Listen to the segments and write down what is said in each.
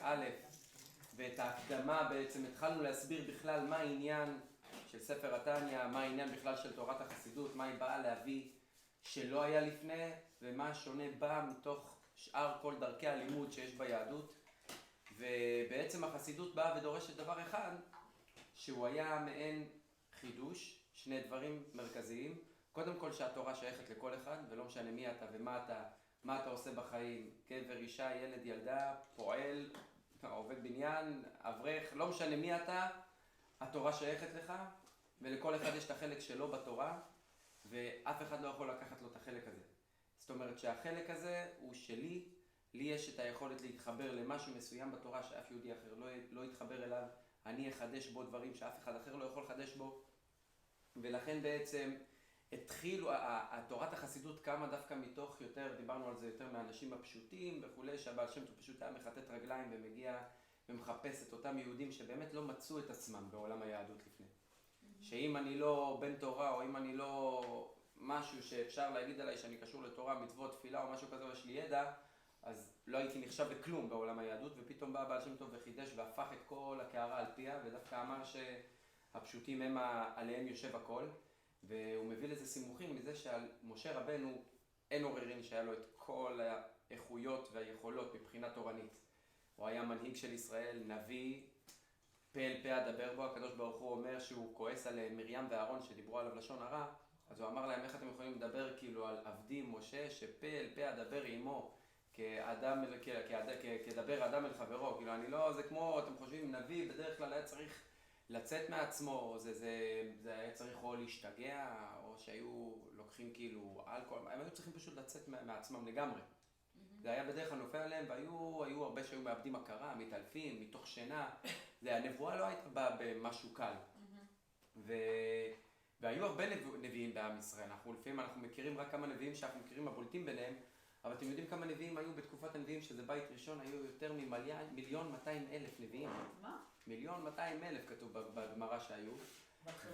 א', ואת ההקדמה בעצם התחלנו להסביר בכלל מה העניין של ספר התניא, מה העניין בכלל של תורת החסידות, מה היא באה להביא שלא היה לפני, ומה שונה בה מתוך שאר כל דרכי הלימוד שיש ביהדות. ובעצם החסידות באה ודורשת דבר אחד, שהוא היה מעין חידוש, שני דברים מרכזיים. קודם כל שהתורה שייכת לכל אחד, ולא משנה מי אתה ומה אתה, מה אתה עושה בחיים, גבר, אישה, ילד, ילדה, פועל, עובד בניין, אברך, לא משנה מי אתה, התורה שייכת לך, ולכל אחד יש את החלק שלו בתורה, ואף אחד לא יכול לקחת לו את החלק הזה. זאת אומרת שהחלק הזה הוא שלי, לי יש את היכולת להתחבר למשהו מסוים בתורה שאף יהודי אחר לא יתחבר אליו, אני אחדש בו דברים שאף אחד אחר לא יכול לחדש בו, ולכן בעצם התחילו, תורת החסידות קמה דווקא מתוך יותר, דיברנו על זה יותר מהאנשים הפשוטים וכולי, שהבעל שם טוב פשוט היה מחטט רגליים ומגיע ומחפש את אותם יהודים שבאמת לא מצאו את עצמם בעולם היהדות לפני. שאם אני לא בן תורה או אם אני לא משהו שאפשר להגיד עליי שאני קשור לתורה, מצוות, תפילה או משהו כזה, או יש לי ידע, אז לא הייתי נחשב לכלום בעולם היהדות, ופתאום בא הבעל שם טוב וחידש והפך את כל הקערה על פיה, ודווקא אמר שהפשוטים הם עליהם יושב הכל. והוא מביא לזה סימוכים מזה שעל משה רבנו אין עוררין שהיה לו את כל האיכויות והיכולות מבחינה תורנית. הוא היה מנהיג של ישראל, נביא, פה אל פה אדבר בו. הקדוש ברוך הוא אומר שהוא כועס על מרים ואהרון שדיברו עליו לשון הרע, אז הוא אמר להם איך אתם יכולים לדבר כאילו על עבדי משה שפה אל פה אדבר עמו כדבר אדם אל חברו. כאילו אני לא, זה כמו, אתם חושבים, נביא בדרך כלל היה צריך לצאת מעצמו, זה היה צריך או להשתגע, או שהיו לוקחים כאילו אלכוהול, הם היו צריכים פשוט לצאת מעצמם לגמרי. זה היה בדרך כלל נופל עליהם, והיו הרבה שהיו מאבדים הכרה, מתעלפים, מתוך שינה. הנבואה לא הייתה באה במשהו קל. והיו הרבה נביאים בעם ישראל. לפעמים אנחנו מכירים רק כמה נביאים שאנחנו מכירים הבולטים ביניהם, אבל אתם יודעים כמה נביאים היו בתקופת הנביאים, שזה בית ראשון, היו יותר מ1,200,000 נביאים. מה? 1,200,000 כתוב בגמרא שהיו.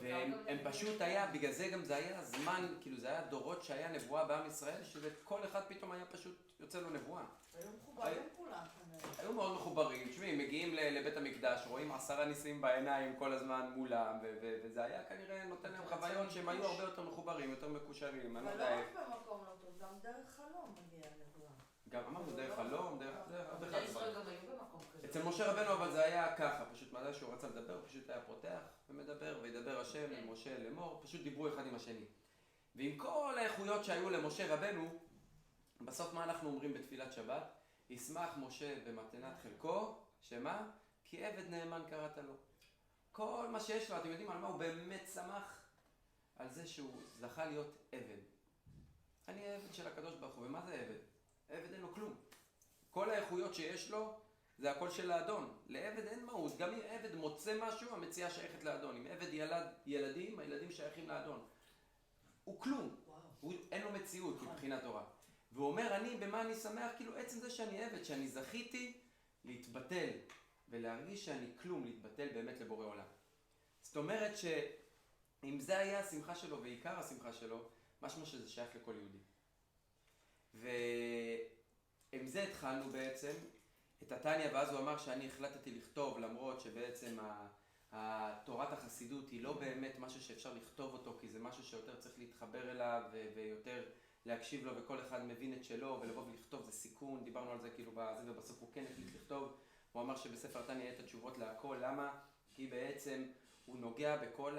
והם פשוט היה, בגלל זה גם זה היה זמן, כאילו זה היה דורות שהיה נבואה בעם ישראל, שכל אחד פתאום היה פשוט יוצא לו נבואה. היו מחוברים כולם. היו מאוד מחוברים. תשמעי, מגיעים לבית המקדש, רואים 10 ניסים בעיניים כל הזמן מולם, וזה היה כנראה נותן להם חוויות שהם היו הרבה יותר מחוברים, יותר מקושרים. אבל לא רק במקום לא טוב, גם דרך חלום מגיע נבואה. גם אמרנו דרך חלום, דרך הרבה בני אחד. ישראל גם היו במקום כזה. אצל משה רבנו אבל זה היה ככה, פשוט מתי שהוא רצה לדבר, הוא פשוט היה פותח ומדבר, וידבר השם למשה לאמור, פשוט דיברו אחד עם השני. ועם כל האיכויות שהיו למשה רבנו, בסוף מה אנחנו אומרים בתפילת שבת? ישמח משה במתנת חלקו, שמה? כי עבד נאמן קראת לו. כל מה שיש לו, אתם יודעים על מה הוא באמת שמח? על זה שהוא זכה להיות עבד. אני עבד של הקדוש ברוך הוא, ומה זה עבד? עבד אין לו כלום. כל האיכויות שיש לו, זה הכל של האדון. לעבד אין מהות. גם אם עבד מוצא משהו, המציאה שייכת לאדון. אם עבד ילד ילדים, הילדים שייכים לאדון. הוא כלום. אין לו מציאות מבחינת תורה. והוא אומר, במה אני שמח? כאילו עצם זה שאני עבד, שאני זכיתי להתבטל, ולהרגיש שאני כלום, להתבטל באמת לבורא עולם. זאת אומרת שאם זה היה השמחה שלו, ועיקר השמחה שלו, משמע שזה שייך לכל יהודי. ועם זה התחלנו בעצם את התניא, ואז הוא אמר שאני החלטתי לכתוב, למרות שבעצם תורת החסידות היא לא באמת משהו שאפשר לכתוב אותו, כי זה משהו שיותר צריך להתחבר אליו ויותר להקשיב לו, וכל אחד מבין את שלו, ולבוא ולכתוב זה סיכון, דיברנו על זה כאילו בזה, ובסוף הוא כן החליט לכתוב. הוא אמר שבספר התניא יהיה את התשובות להכל. למה? כי בעצם הוא נוגע בכל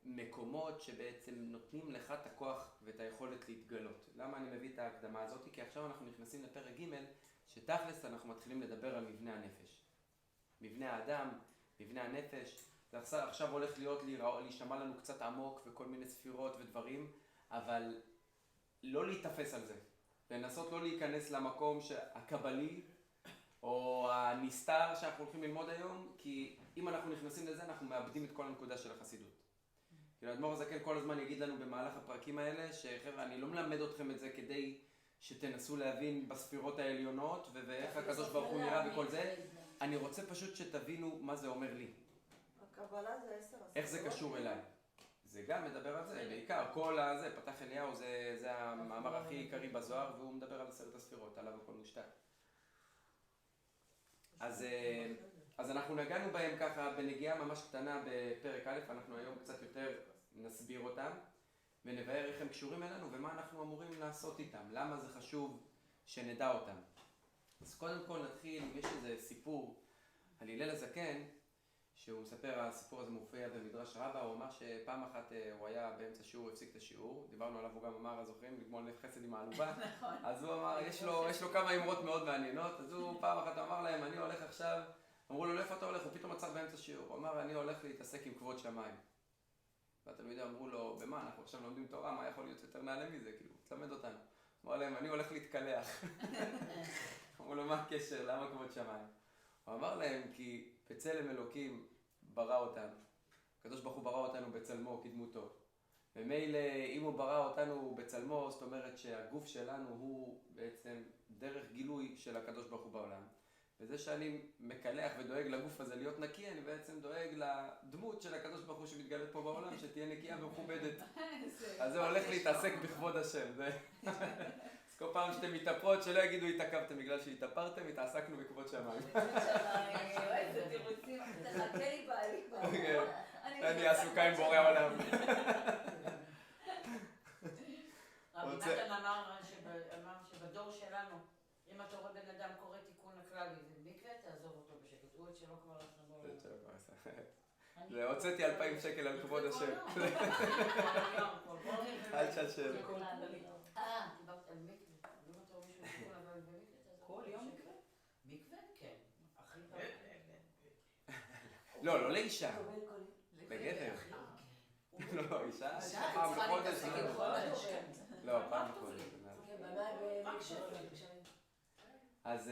מקומות שבעצם נותנים לך את הכוח ואת היכולת להתגלות. למה אני מביא את ההקדמה הזאת? כי עכשיו אנחנו נכנסים לפרק ג' שתכלס אנחנו מתחילים לדבר על מבנה הנפש. מבנה האדם, מבנה הנפש. זה עכשיו הולך להישמע לנו קצת עמוק וכל מיני ספירות ודברים, אבל לא להתאפס על זה. לנסות לא להיכנס למקום הקבלי או הנסתר שאנחנו הולכים ללמוד היום, כי אם אנחנו נכנסים לזה אנחנו מאבדים את כל הנקודה של החסידות. כאילו, האדמו"ר הזקן כל הזמן יגיד לנו במהלך הפרקים האלה, שחבר'ה, אני לא מלמד אתכם את זה כדי שתנסו להבין בספירות העליונות, ואיך הקדוש ברוך הוא נראה וכל זה. אני רוצה פשוט שתבינו מה זה אומר לי. הקבלה זה 10 הספירות. איך זה קשור אליי. זה גם מדבר על זה, בעיקר כל הזה, פתח אליהו, זה המאמר הכי עיקרי בזוהר, והוא מדבר על 10 הספירות, עליו הכל מושתת. אז אנחנו נגענו בהם ככה בנגיעה ממש קטנה בפרק א', אנחנו היום קצת יותר נסביר אותם ונבהר איך הם קשורים אלינו ומה אנחנו אמורים לעשות איתם, למה זה חשוב שנדע אותם. אז קודם כל נתחיל, יש איזה סיפור על הלל הזקן, שהוא מספר, הסיפור הזה מופיע במדרש רבה, הוא אמר שפעם אחת הוא היה באמצע שיעור, הפסיק את השיעור, דיברנו עליו, הוא גם אמר, זוכרים, לגמול לב חסד עם העלובה, אז הוא אמר, יש לו כמה אמרות מאוד מעניינות, אז הוא פעם אחת אמר להם, אני הולך עכשיו, אמרו לו, לאיפה אתה הולך? הוא פתאום עצר באמצע שיעור, הוא אמר, אני הולך להתעסק עם כבוד שמיים. והתלמידים אמרו לו, במה? אנחנו עכשיו לומדים תורה, מה יכול להיות יותר נעלה מזה? כאילו, תלמד אותנו. אמר להם, אני הולך להתקלח. אמרו לו, מה הקשר? למה כבוד שמיים? הוא אמר להם, כי בצלם אלוקים ברא אותם. הקדוש ברוך הוא ברא אותנו בצלמו, כדמותו. ומילא, אם הוא ברא אותנו בצלמו, זאת אומרת שהגוף שלנו הוא בעצם דרך גילוי של הקדוש ברוך הוא בעולם. וזה שאני מקלח ודואג לגוף הזה להיות נקי, אני בעצם דואג לדמות של הקדוש ברוך הוא שמתגלת פה בעולם, שתהיה נקייה ומכובדת. אז זה הולך להתעסק בכבוד השם. אז כל פעם שאתם מתאפרות, שלא יגידו התעכבתם בגלל שהתאפרתם, התעסקנו בכבוד שמיים. איזה תירוצים, תחכה לי בעלי. אני עסוקה עם בורא עולם. רבי נתן אמר שבדור שלנו, אם אתה רואה בן אדם קורא תיקון הכללי, זה מקווה, תעזוב אותו בשקט. הוא את שלא כבר עשה. זה הוצאתי 2,000 שקל על כבוד השם. אל תשאל. דיברת על מקווה. אם אתה רואה מישהו תיקון הכללי במקווה, תעזוב אותו. כל יום מקווה? מקווה? כן. הכי טוב. לא לאישה. לגבר. לא, אישה. פעם בחודש. לא, פעם בחודש. אז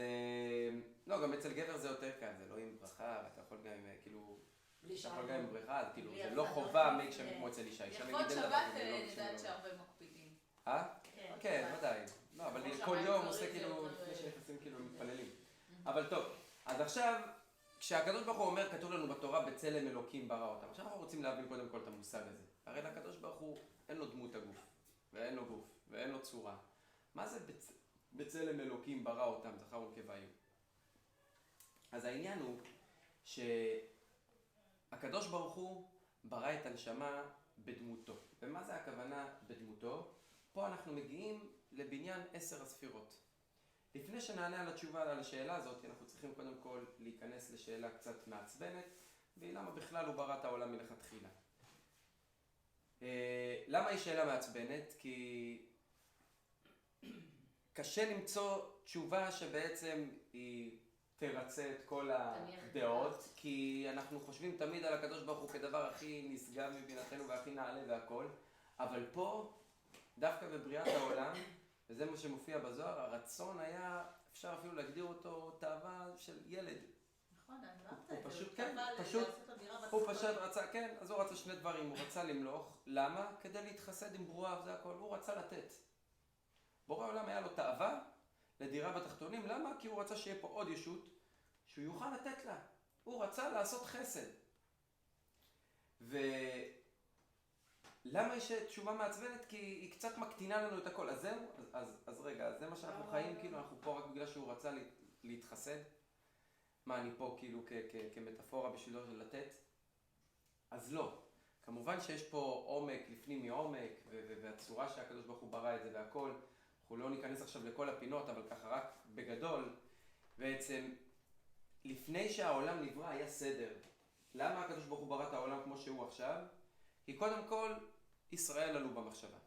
לא, גם אצל גבר זה יותר קל, זה לא עם ברכה, ואתה יכול גם כאילו, אתה יכול גם עם בריכה, כאילו זה לא חובה מי כשם כמו אצל אישה. לכבוד שבת אני יודעת שהרבה מקפידים. כן, ודאי. לא, אבל כל יום עושה כאילו, לפני שנכנסים כאילו מתפללים. אבל טוב, אז עכשיו, כשהקדוש ברוך הוא אומר, כתוב לנו בתורה, בצלם אלוקים ברא אותם. עכשיו אנחנו רוצים להבין קודם כל את המושג הזה. הרי לקדוש ברוך הוא אין לו דמות הגוף, ואין לו גוף, ואין לו צורה. מה זה בצלם אלוקים ברא אותם, זכר ונקבה היו? אז העניין הוא שהקדוש ברוך הוא ברא את הנשמה בדמותו. ומה זה הכוונה בדמותו? פה אנחנו מגיעים לבניין 10 הספירות. לפני שנענה על התשובה על השאלה הזאת, אנחנו צריכים קודם כל להיכנס לשאלה קצת מעצבנת, והיא למה בכלל הוא ברא את העולם מלכתחילה. למה היא שאלה מעצבנת? כי קשה למצוא תשובה שבעצם היא תרצה את כל הדעות, כי אנחנו חושבים תמיד על הקדוש ברוך הוא כדבר הכי נשגב מבינתנו והכי נעלה והכל, אבל פה, דווקא בבריאת העולם, וזה מה שמופיע בזוהר, הרצון היה, אפשר אפילו להגדיר אותו תאווה של ילד. נכון, הוא פשוט, כן, הוא פשוט רצה, כן, אז הוא רצה שני דברים, הוא רצה למלוך, למה? כדי להתחסד עם ברואיו, זה הכל, הוא רצה לתת. בורא העולם היה לו תאווה לדירה בתחתונים, למה? כי הוא רצה שיהיה פה עוד ישות שהוא יוכל לתת לה. הוא רצה לעשות חסד. למה יש תשובה מעצבנת? כי היא קצת מקטינה לנו את הכל. אז זהו, אז רגע, אז זה מה שאנחנו חיים, כאילו אנחנו פה רק בגלל שהוא רצה להתחסד? מה, אני פה כאילו כמטאפורה בשבילו של לתת? אז לא. כמובן שיש פה עומק לפנים מעומק, והצורה שהקדוש ברוך הוא ברא את זה והכל. אנחנו לא ניכנס עכשיו לכל הפינות, אבל ככה רק בגדול, בעצם לפני שהעולם נברא היה סדר. למה הקדוש ברוך הוא ברא את העולם כמו שהוא עכשיו? כי קודם כל ישראל עלו במחשבה.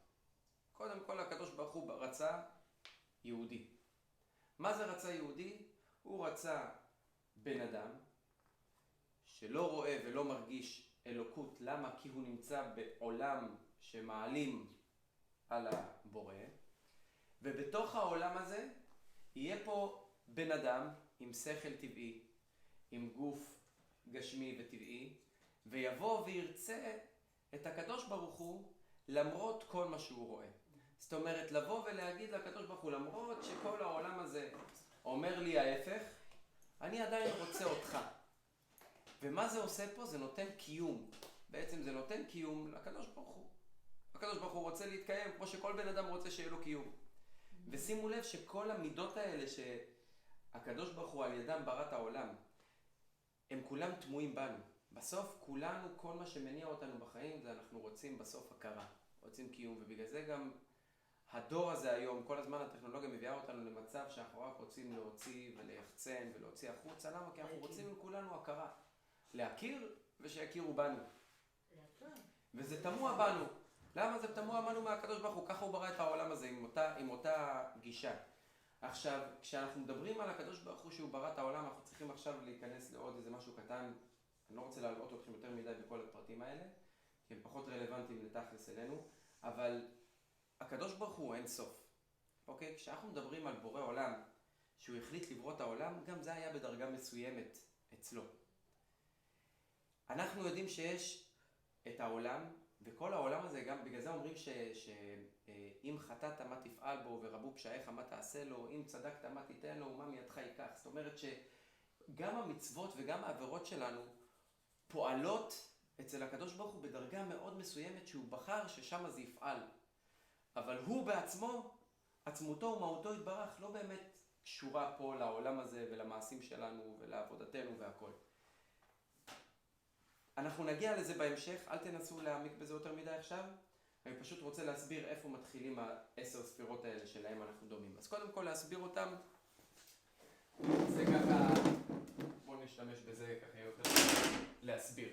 קודם כל הקדוש ברוך הוא רצה יהודי. מה זה רצה יהודי? הוא רצה בן אדם שלא רואה ולא מרגיש אלוקות. למה? כי הוא נמצא בעולם שמעלים על הבורא. ובתוך העולם הזה יהיה פה בן אדם עם שכל טבעי, עם גוף גשמי וטבעי, ויבוא וירצה את הקדוש ברוך הוא למרות כל מה שהוא רואה. זאת אומרת, לבוא ולהגיד לקדוש ברוך הוא, למרות שכל העולם הזה אומר לי ההפך, אני עדיין רוצה אותך. ומה זה עושה פה? זה נותן קיום. בעצם זה נותן קיום לקדוש ברוך הוא. הקדוש ברוך הוא רוצה להתקיים כמו שכל בן אדם רוצה שיהיה לו קיום. ושימו לב שכל המידות האלה שהקדוש ברוך הוא על ידם ברא את העולם, הם כולם תמוהים בנו. בסוף כולנו, כל מה שמניע אותנו בחיים זה אנחנו רוצים בסוף הכרה, רוצים קיום, ובגלל זה גם הדור הזה היום, כל הזמן הטכנולוגיה מביאה אותנו למצב שאנחנו רק רוצים להוציא וליחצן ולהוציא החוצה. למה? כי אנחנו רוצים כולנו הכרה. להכיר ושיכירו בנו. וזה תמוה בנו. למה זה תמוה בנו מהקדוש ברוך הוא? ככה הוא ברא את העולם הזה עם אותה גישה. עכשיו, כשאנחנו מדברים על הקדוש ברוך הוא שהוא ברא את העולם, אנחנו צריכים עכשיו להיכנס לעוד איזה משהו קטן. אני לא רוצה להלאות אתכם יותר מדי בכל הפרטים האלה, כי הם פחות רלוונטיים לתכלס אלינו, אבל הקדוש ברוך הוא אין סוף. אוקיי? כשאנחנו מדברים על בורא עולם, שהוא החליט לברוא את העולם, גם זה היה בדרגה מסוימת אצלו. אנחנו יודעים שיש את העולם, וכל העולם הזה, גם בגלל זה אומרים שאם חטאת מה תפעל בו ורבו פשעיך מה תעשה לו, אם צדקת מה תיתן לו ומה מידך ייקח. זאת אומרת שגם המצוות וגם העבירות שלנו פועלות אצל הקדוש ברוך הוא בדרגה מאוד מסוימת שהוא בחר ששם זה יפעל. אבל הוא בעצמו, עצמותו ומהותו יתברך, לא באמת קשורה פה לעולם הזה ולמעשים שלנו ולעבודתנו והכל. אנחנו נגיע לזה בהמשך, אל תנסו להעמיק בזה יותר מדי עכשיו. אני פשוט רוצה להסביר איפה מתחילים 10 ספירות האלה שלהם אנחנו דומים. אז קודם כל להסביר אותם, זה ככה, בואו נשתמש בזה ככה יותר להסביר.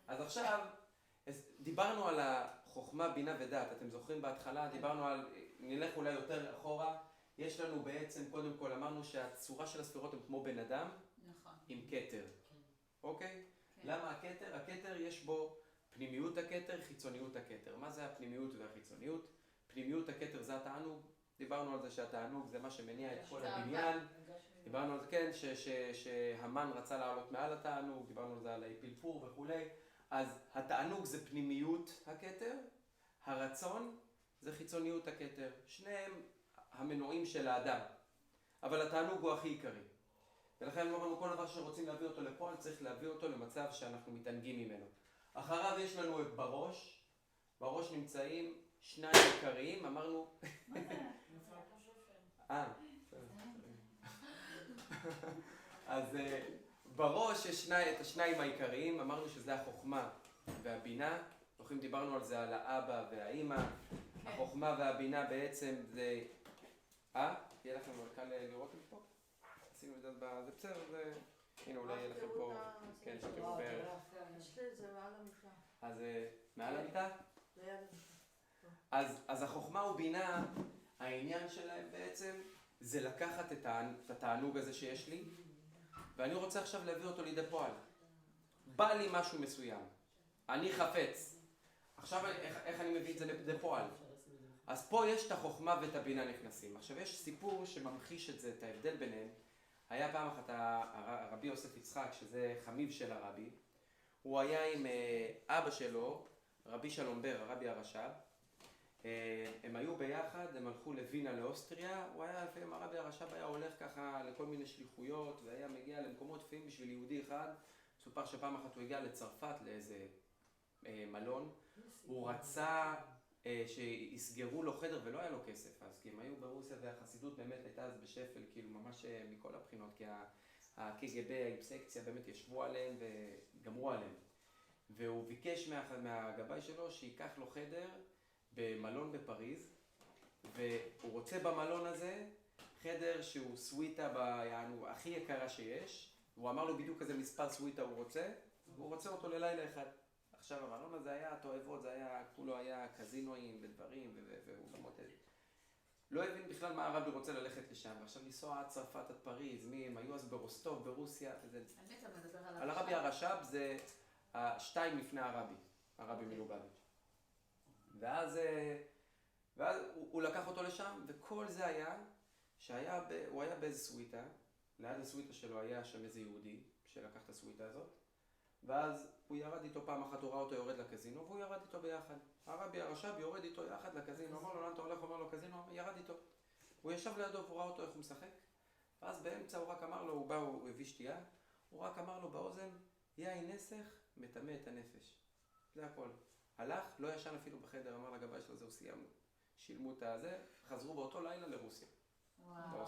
אז עכשיו, דיברנו על החוכמה, בינה ודעת. אתם זוכרים בהתחלה, דיברנו על, נלך אולי יותר אחורה, יש לנו בעצם, קודם כל אמרנו שהצורה של הספירות הם כמו בן אדם, נכון. עם כתר. אוקיי? כן. למה הכתר? הכתר יש בו פנימיות הכתר, חיצוניות הכתר. מה זה הפנימיות והחיצוניות? פנימיות הכתר זה התענוג. דיברנו על זה שהתענוג זה מה שמניע את כל הבניין. דיברנו על זה, כן, שהמן רצה לעלות מעל התענוג, דיברנו על זה על פלפור וכולי. אז התענוג זה פנימיות הכתר, הרצון זה חיצוניות הכתר. שניהם המנועים של האדם. אבל התענוג הוא הכי עיקרי. ולכן אמרנו, כל דבר שרוצים להביא אותו לפועל, צריך להביא אותו למצב שאנחנו מתענגים ממנו. אחריו יש לנו את בראש. בראש נמצאים שניים עיקריים, אמרנו... מה זה? אז בראש יש את השניים העיקריים, אמרנו שזה החוכמה והבינה. זוכרים, דיברנו על זה, על האבא והאימא. החוכמה והבינה בעצם זה... יהיה לכם קל לראות את פה? עשינו את זה, זה בסדר, זה... הנה אולי יהיה לכם פה... כן, שתראו בערך. יש לי את זה מעל המיטה. אז מעל המיטה? ליד המיטה. אז החוכמה ובינה, העניין שלהם בעצם זה לקחת את התענוג הזה שיש לי, ואני רוצה עכשיו להביא אותו לידי פועל. בא לי משהו מסוים, אני חפץ. עכשיו איך אני מביא את זה לידי פועל? אז פה יש את החוכמה ואת הבינה נכנסים. עכשיו יש סיפור שממחיש את זה, את ההבדל ביניהם. היה פעם אחת הרבי יוסף יצחק, שזה חמיב של הרבי. הוא היה עם אבא שלו, רבי שלום בר, הרבי הרש"ב. הם היו ביחד, הם הלכו לווינה לאוסטריה. הוא היה, לפעמים הרבי הרש"ב היה הולך ככה לכל מיני שליחויות, והיה מגיע למקומות לפעמים בשביל יהודי אחד. סופר שפעם אחת הוא הגיע לצרפת לאיזה מלון. הוא רצה שיסגרו לו חדר ולא היה לו כסף, אז כי הם היו ברוסיה והחסידות באמת הייתה אז בשפל, כאילו ממש מכל הבחינות, כי ה-KGB, האיפסקציה באמת ישבו עליהם וגמרו עליהם. והוא ביקש מהגבאי שלו שיקח לו חדר במלון בפריז, והוא רוצה במלון הזה חדר שהוא סוויטה הכי יקרה שיש. הוא אמר לו בדיוק איזה מספר סוויטה הוא רוצה, והוא רוצה אותו ללילה אחד. עכשיו המלון הזה היה תועבות, זה היה, כולו היה קזינואים ודברים ואולמות. לא הבין בכלל מה הרבי רוצה ללכת לשם, ועכשיו לנסוע עד צרפת, עד פריז, הם היו אז ברוסטוב, ברוסיה. על מי אתה מדבר עליו? על הרבי הרש"ב זה השתיים לפני הרבי מלובביץ'. ואז הוא לקח אותו לשם, וכל זה היה, הוא היה באיזה סוויטה, ליד הסוויטה שלו היה שם איזה יהודי שלקח את הסוויטה הזאת, ואז הוא ירד איתו פעם אחת, הוא ראה אותו יורד לקזינו, והוא ירד איתו ביחד. הרבי הרש"ב יורד איתו יחד לקזינו, אמר לו, לאן אתה הולך? אומר לו, קזינו, ירד איתו. הוא ישב לידו, הוא ראה אותו איך הוא משחק, ואז באמצע הוא רק אמר לו, הוא בא, הוא הביא שתייה, הוא רק אמר לו באוזן, יין נסך, מטמא את הנפש. זה הכל. הלך, לא ישן אפילו בחדר, אמר לגבאי שלו, זהו, סיימנו. שילמו את הזה, חזרו באותו לילה לרוסיה. וואו.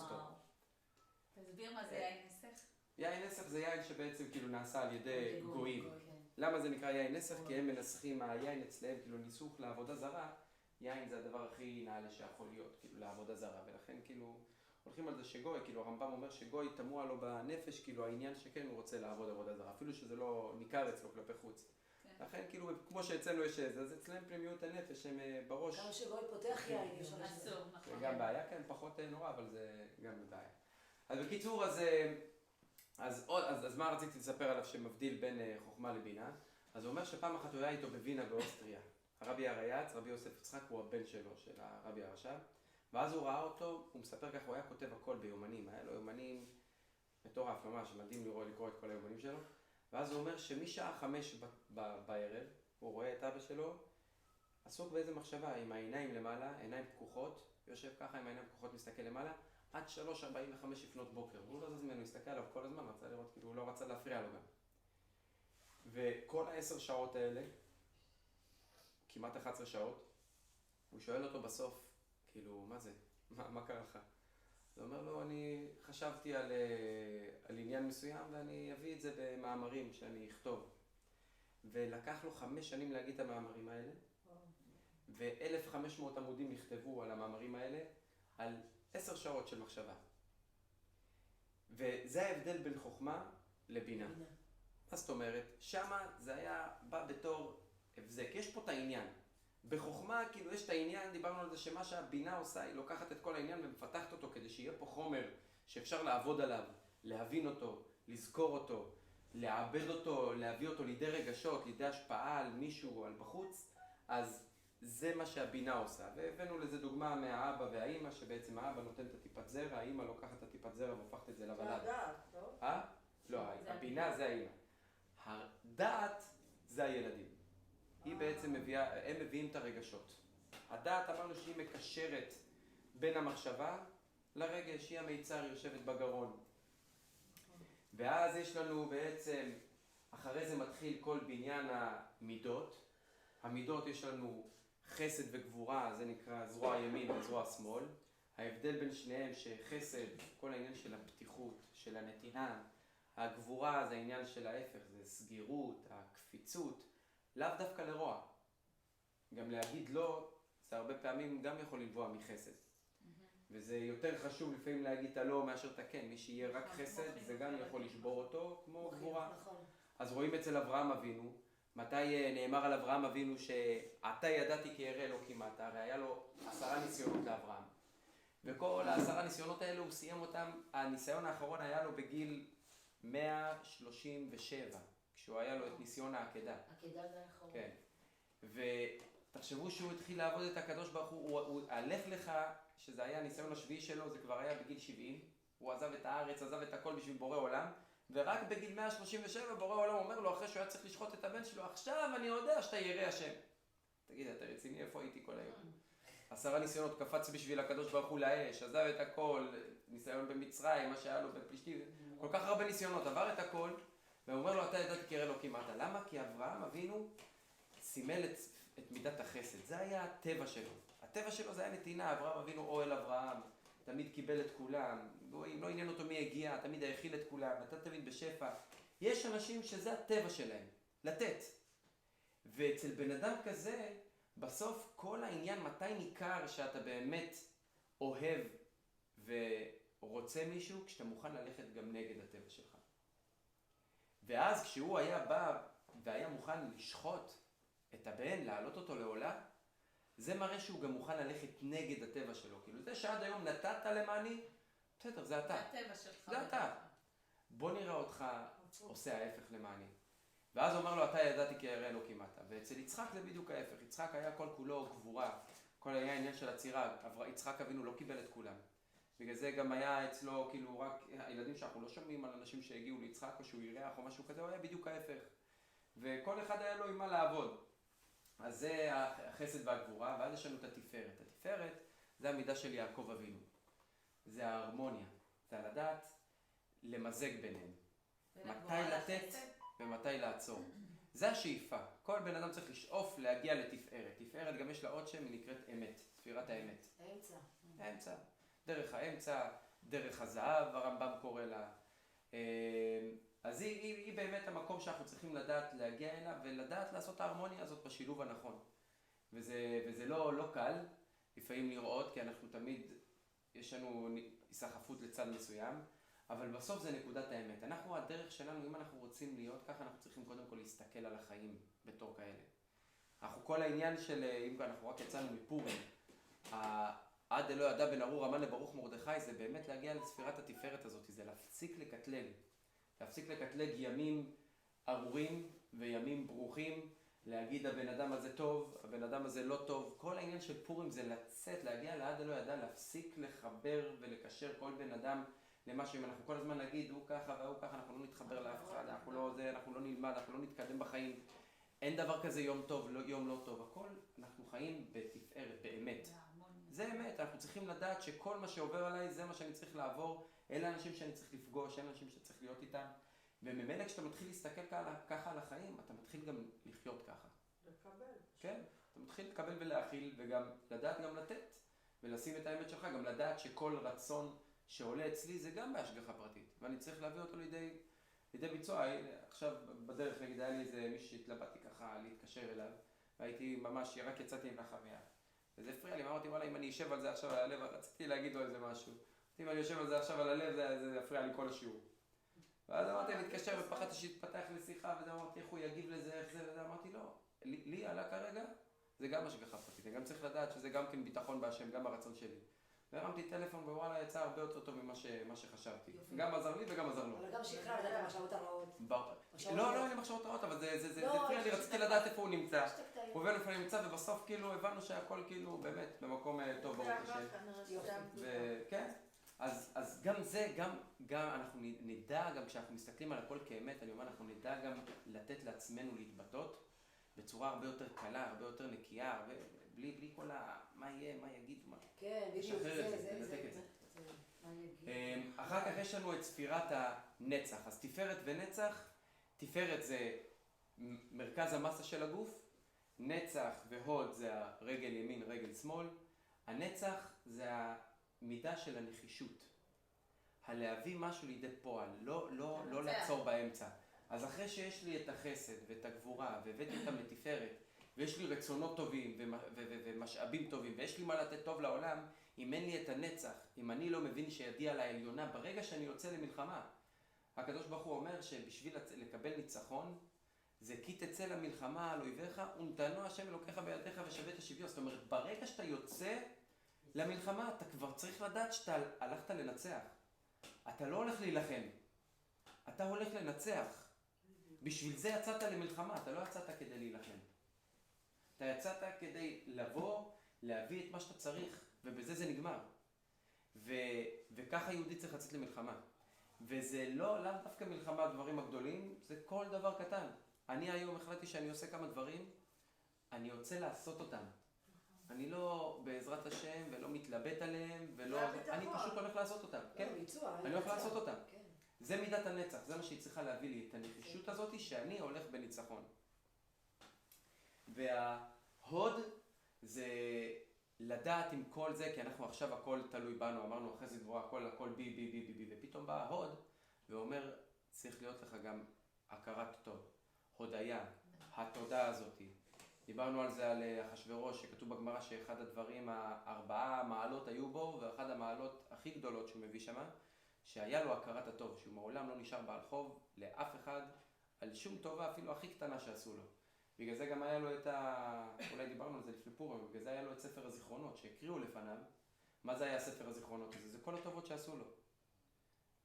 תסביר מה זה יין נסך. יין נסך זה יין שבעצם כאילו נעשה על ידי גויים. כן. למה זה נקרא יין נסך? כי הם מנסחים, היין אצלם, כאילו ניסוך לעבודה זרה, יין זה הדבר הכי נעלה שיכול להיות, כאילו לעבודה זרה, ולכן כאילו הולכים על זה שגוי, כאילו הרמב"ם אומר שגוי תמוה לו בנפש, כאילו העניין שכן הוא רוצה לעבוד עבודה זרה, אפילו שזה לא ניכר אצלו כלפי חוץ. כן. לכן כאילו כמו שאצלנו יש זה, אז אצלם פנימיות הנפש, הם בראש. כמה שגוי פותח יין, יש על זה. אסור, זה נכון. גם בעיה, כן, פחות נורא, אבל זה גם בעיה. אז בקיצור, אז מה רציתי לספר עליו שמבדיל בין חוכמה לבינה? אז הוא אומר שפעם אחת הוא היה איתו בווינה באוסטריה. הרבי הרייץ, רבי יוסף יצחק, הוא הבן שלו, של הרבי הרש"ב. ואז הוא ראה אותו, הוא מספר ככה, הוא היה כותב הכל ביומנים. היה לו יומנים מטורף, ממש, מדהים לקרוא את כל היומנים שלו. ואז הוא אומר שמשעה 5 בערב, הוא רואה את אבא שלו, עסוק באיזה מחשבה, עם העיניים למעלה, עיניים פקוחות, יושב ככה עם העיניים פקוחות, מסתכל למעלה, עד 3:45 לפנות בוקר. והוא לא זז ממנו, הסתכל עליו כל הזמן, רצה לראות, כאילו הוא לא רצה להפריע לו גם. וכל 10 שעות האלה, כמעט 11 שעות, הוא שואל אותו בסוף, כאילו, מה זה? מה קרה לך? הוא אומר לו, אני חשבתי על עניין מסוים ואני אביא את זה במאמרים שאני אכתוב. ולקח לו 5 שנים להגיד את המאמרים האלה, ו-1,500 עמודים נכתבו על המאמרים האלה, על 10 שעות של מחשבה. וזה ההבדל בין חוכמה לבינה. מה זאת אומרת? שמה זה היה בא בתור הבזק. יש פה את העניין. בחוכמה, כאילו יש את העניין, דיברנו על זה שמה שהבינה עושה, היא לוקחת את כל העניין ומפתחת אותו כדי שיהיה פה חומר שאפשר לעבוד עליו, להבין אותו, לזכור אותו, לעבד אותו, להביא אותו לידי רגשות, לידי השפעה על מישהו או על בחוץ, אז זה מה שהבינה עושה. והבאנו לזה דוגמה מהאבא והאימא, שבעצם האבא נותן את הטיפת זרע, האימא לוקחת את הטיפת זרע והופכת את זה זה לבלד. הדעת, לא? לא, הבינה זה האימא. הדעת זה הילדים. היא בעצם מביאה, הם מביאים את הרגשות. הדעת אמרנו שהיא מקשרת בין המחשבה לרגש, היא המיצר יושבת בגרון. ואז יש לנו בעצם, אחרי זה מתחיל כל בניין המידות. המידות יש לנו חסד וגבורה, זה נקרא זרוע ימין וזרוע שמאל. ההבדל בין שניהם שחסד, כל העניין של הפתיחות, של הנתינה, הגבורה זה העניין של ההפך, זה סגירות, הקפיצות, לאו דווקא לרוע. גם להגיד לא, זה הרבה פעמים גם יכול לנבוע מחסד. וזה יותר חשוב לפעמים להגיד את הלא מאשר את הכן. מי שיהיה רק חסד, זה גם יכול לשבור אותו כמו גבורה. אז רואים אצל אברהם אבינו, מתי נאמר על אברהם אבינו שאתה ידעתי כי ירא אלוקים אתה, הרי היה לו 10 ניסיונות לאברהם. וכל 10 ניסיונות האלו הוא סיים אותם, הניסיון האחרון היה לו בגיל 137, כשהוא היה לו את ניסיון העקדה. עקדה זה האחרון. כן. ותחשבו שהוא התחיל לעבוד את הקדוש ברוך הוא, הלך לך, שזה היה הניסיון השביעי שלו, זה כבר היה בגיל 70, הוא עזב את הארץ, עזב את הכל בשביל בורא עולם, ורק בגיל 137 בורא עולם אומר לו, אחרי שהוא היה צריך לשחוט את הבן שלו, עכשיו אני יודע שאתה ירא השם. תגיד, אתה רציני, איפה הייתי כל היום? 10 ניסיונות, קפץ בשביל הקדוש ברוך הוא לאש, עזב את הכל, ניסיון במצרים, מה שהיה לו בפלישתים, כל כך הרבה ניסיונות, עבר את הכל, והוא אומר לו, אתה ידעתי כי ירא אלוקים אתה. למה? כי אברהם אבינו סימל את מידת החסד, זה היה הטבע שלו. הטבע שלו זה היה נתינה, אברהם אבינו אוהל אברהם, תמיד קיבל את כולם, לא עניין אותו מי הגיע, תמיד האכיל את כולם, נתן תמיד בשפע. יש אנשים שזה הטבע שלהם, לתת. ואצל בן אדם כזה, בסוף כל העניין מתי ניכר שאתה באמת אוהב ורוצה מישהו, כשאתה מוכן ללכת גם נגד הטבע שלך. ואז כשהוא היה בא והיה מוכן לשחוט את הבן, להעלות אותו לעולה, זה מראה שהוא גם מוכן ללכת נגד הטבע שלו. כאילו זה שעד היום נתת למעני, בסדר, זה אתה. זה הטבע שלך. זה אתה. בוא נראה אותך עושה ההפך למעני. ואז הוא אומר לו, אתה ידעתי כי ירא אלוקים אתה. ואצל יצחק זה בדיוק ההפך. יצחק היה כל כולו גבורה. כל היה עניין של הצירה. יצחק אבינו לא קיבל את כולם. בגלל זה גם היה אצלו, כאילו רק הילדים שאנחנו לא שומעים על אנשים שהגיעו ליצחק או שהוא ירח או משהו כזה, הוא היה בדיוק ההפך. וכל אחד היה לו עם מה לעבוד. אז זה החסד והגבורה, ואז יש לנו את התפארת. התפארת זה המידה של יעקב אבינו. זה ההרמוניה. זה על הדעת למזג ביניהם. מתי לתת ומתי לעצור. זה השאיפה. כל בן אדם צריך לשאוף להגיע לתפארת. תפארת גם יש לה עוד שם, היא נקראת אמת. ספירת האמת. האמצע. האמצע. דרך האמצע, דרך הזהב, הרמב"ם קורא לה. אז היא באמת המקום שאנחנו צריכים לדעת להגיע אליו ולדעת לעשות את ההרמוניה הזאת בשילוב הנכון. וזה לא קל לפעמים לראות, כי אנחנו תמיד, יש לנו היסחפות לצד מסוים, אבל בסוף זה נקודת האמת. הדרך שלנו, אם אנחנו רוצים להיות ככה, אנחנו צריכים קודם כל להסתכל על החיים בתור כאלה. כל העניין של, אם אנחנו רק יצאנו מפורים, עד אלוה ידע בן ארור המן לברוך מרדכי, זה באמת להגיע לספירת התפארת הזאת, זה להפסיק לקטלג. להפסיק לקטלג ימים ארורים וימים ברוכים, להגיד הבן אדם הזה טוב, הבן אדם הזה לא טוב. כל העניין של פורים זה לצאת, להגיע לעד אלוה ידע, להפסיק לחבר ולקשר כל בן אדם למשהו. אם אנחנו כל הזמן נגיד הוא ככה והוא ככה, אנחנו לא נתחבר לאף אחד, אנחנו לא נלמד, אנחנו לא נתקדם בחיים. אין דבר כזה יום טוב, יום לא טוב. הכל, אנחנו חיים בתפארת, באמת. זה אמת, אנחנו צריכים לדעת שכל מה שעובר עליי זה מה שאני צריך לעבור, אלה האנשים שאני צריך לפגוש, אלה האנשים שצריך להיות איתם. וממילא כשאתה מתחיל להסתכל ככה על החיים, אתה מתחיל גם לחיות ככה. לקבל. כן, אתה מתחיל לקבל ולהכיל וגם לדעת גם לתת ולשים את האמת שלך, גם לדעת שכל רצון שעולה אצלי זה גם בהשגחה פרטית, ואני צריך להביא אותו לידי ביצוע. עכשיו בדרך נגיד היה לי איזה מישהו שהתלבטתי ככה להתקשר אליו, והייתי ממש, רק יצאתי עם החוויה. וזה הפריע לי, אמרתי וואלה אם אני אשב על זה עכשיו על הלב, רציתי להגיד לו איזה משהו. אם אני יושב על זה עכשיו על הלב, זה יפריע לי כל השיעור. ואז אמרתי, להתקשר ופחדתי שהתפתח לשיחה, וזה אמרתי איך הוא יגיב לזה, איך זה, וזה אמרתי לא. לי עלה כרגע, זה גם השגחה פרטית, אני גם צריך לדעת שזה גם כן ביטחון בהשם, גם הרצון שלי. והרמתי טלפון ווואלה יצא הרבה יותר טוב ממה שחשבתי. גם עזר לי וגם עזר לו. אבל גם שחררת את המחשבות הרעות. לא, אין לי מחשבות רעות, אבל זה הפריע לי, רציתי לדעת איפה הוא נמצא. הוא הבן איפה הוא נמצא, ובסוף כאילו הבנו שהכל כאילו באמת במקום טוב ברוך השם. וכן, אז גם זה, גם אנחנו נדע, גם כשאנחנו מסתכלים על הכל כאמת, אני אומר, אנחנו נדע גם לתת לעצמנו להתבטאות בצורה הרבה יותר קלה, הרבה יותר נקייה, בלי כל מה יהיה, מה יגיד, מה. כן, בדיוק, זה. אחר כך יש לנו את ספירת הנצח. אז תפארת ונצח, תפארת זה מרכז המסה של הגוף, נצח והוד זה הרגל ימין, רגל שמאל. הנצח זה המידה של הנחישות. הלהביא משהו לידי פועל, לא לעצור באמצע. אז אחרי שיש לי את החסד ואת הגבורה והבאתי אותם לתפארת, ויש לי רצונות טובים ומשאבים טובים, ויש לי מה לתת טוב לעולם, אם אין לי את הנצח, אם אני לא מבין שידיע לעליונה, ברגע שאני יוצא למלחמה, הקדוש ברוך הוא אומר שבשביל לקבל ניצחון, זה כי תצא למלחמה על אויביך, ונתנו השם אלוקיך בידיך ושווה את השוויון. זאת אומרת, ברגע שאתה יוצא למלחמה, אתה כבר צריך לדעת שאתה הלכת לנצח. אתה לא הולך להילחם, אתה הולך לנצח. בשביל זה יצאת למלחמה, אתה לא יצאת כדי להילחם. אתה יצאת כדי לבוא, להביא את מה שאתה צריך, ובזה זה נגמר. וככה יהודי צריך לצאת למלחמה. וזה לאו דווקא מלחמה הדברים הגדולים, זה כל דבר קטן. אני היום החלטתי שאני עושה כמה דברים, אני רוצה לעשות אותם. אני לא בעזרת השם ולא מתלבט עליהם, אני פשוט הולך לעשות אותם. כן, אני הולך לעשות אותם. זה מידת הנצח, זה מה שהיא צריכה להביא לי, את הנחישות הזאת שאני הולך בניצחון. וההוד זה לדעת עם כל זה, כי אנחנו עכשיו הכל תלוי בנו, אמרנו אחרי זה גבוהה, הכל בי, ופתאום בא ההוד ואומר, צריך להיות לך גם הכרת טוב, הודיה, התודה הזאת. דיברנו על זה על אחשוורוש, שכתוב בגמרא שאחד הדברים, 4 מעלות היו בו, ואחד המעלות הכי גדולות שהוא מביא שמה, שהיה לו הכרת הטוב, שהוא מעולם לא נשאר בעל חוב לאף אחד, על שום טובה, אפילו הכי קטנה שעשו לו. בגלל זה גם היה לו אולי דיברנו על זה לפני פורים, בגלל זה היה לו את ספר הזיכרונות, שהקריאו לפניו. מה זה היה ספר הזיכרונות הזה? זה כל הטובות שעשו לו.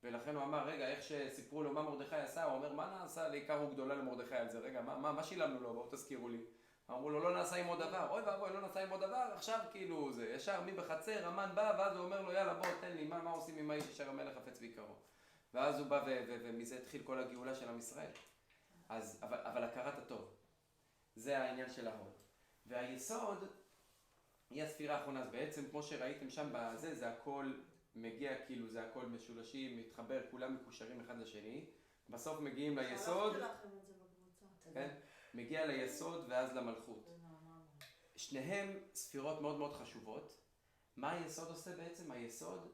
ולכן הוא אמר, רגע, איך שסיפרו לו מה מרדכי עשה, הוא אומר, מה נעשה לעיקר וגדולה למרדכי על זה? רגע, מה שילמנו לו? בואו תזכירו לי. אמרו לו, לא נעשה עם עוד דבר. אוי ואבוי, לא נעשה עם עוד דבר, עכשיו כאילו זה. ישר מי בחצר, המן בא, ואז הוא אומר לו, יאללה, בוא, תן לי, מה עושים עם האיש אשר המלך חפץ ויקרו? ואז הוא בא ומזה התחיל כל הגאולה של עם ישראל. אבל הכרת הטוב. זה העניין של ההוד. והיסוד היא הספירה האחרונה. אז בעצם, כמו שראיתם שם בזה, זה הכל מגיע, כאילו זה הכל משולשים, מתחבר, כולם מקושרים אחד לשני. בסוף מגיעים ליסוד. שלחתי לכם את זה בקבוצה. כן? מגיע ליסוד ואז למלכות. שניהם ספירות מאוד מאוד חשובות. מה היסוד עושה בעצם? היסוד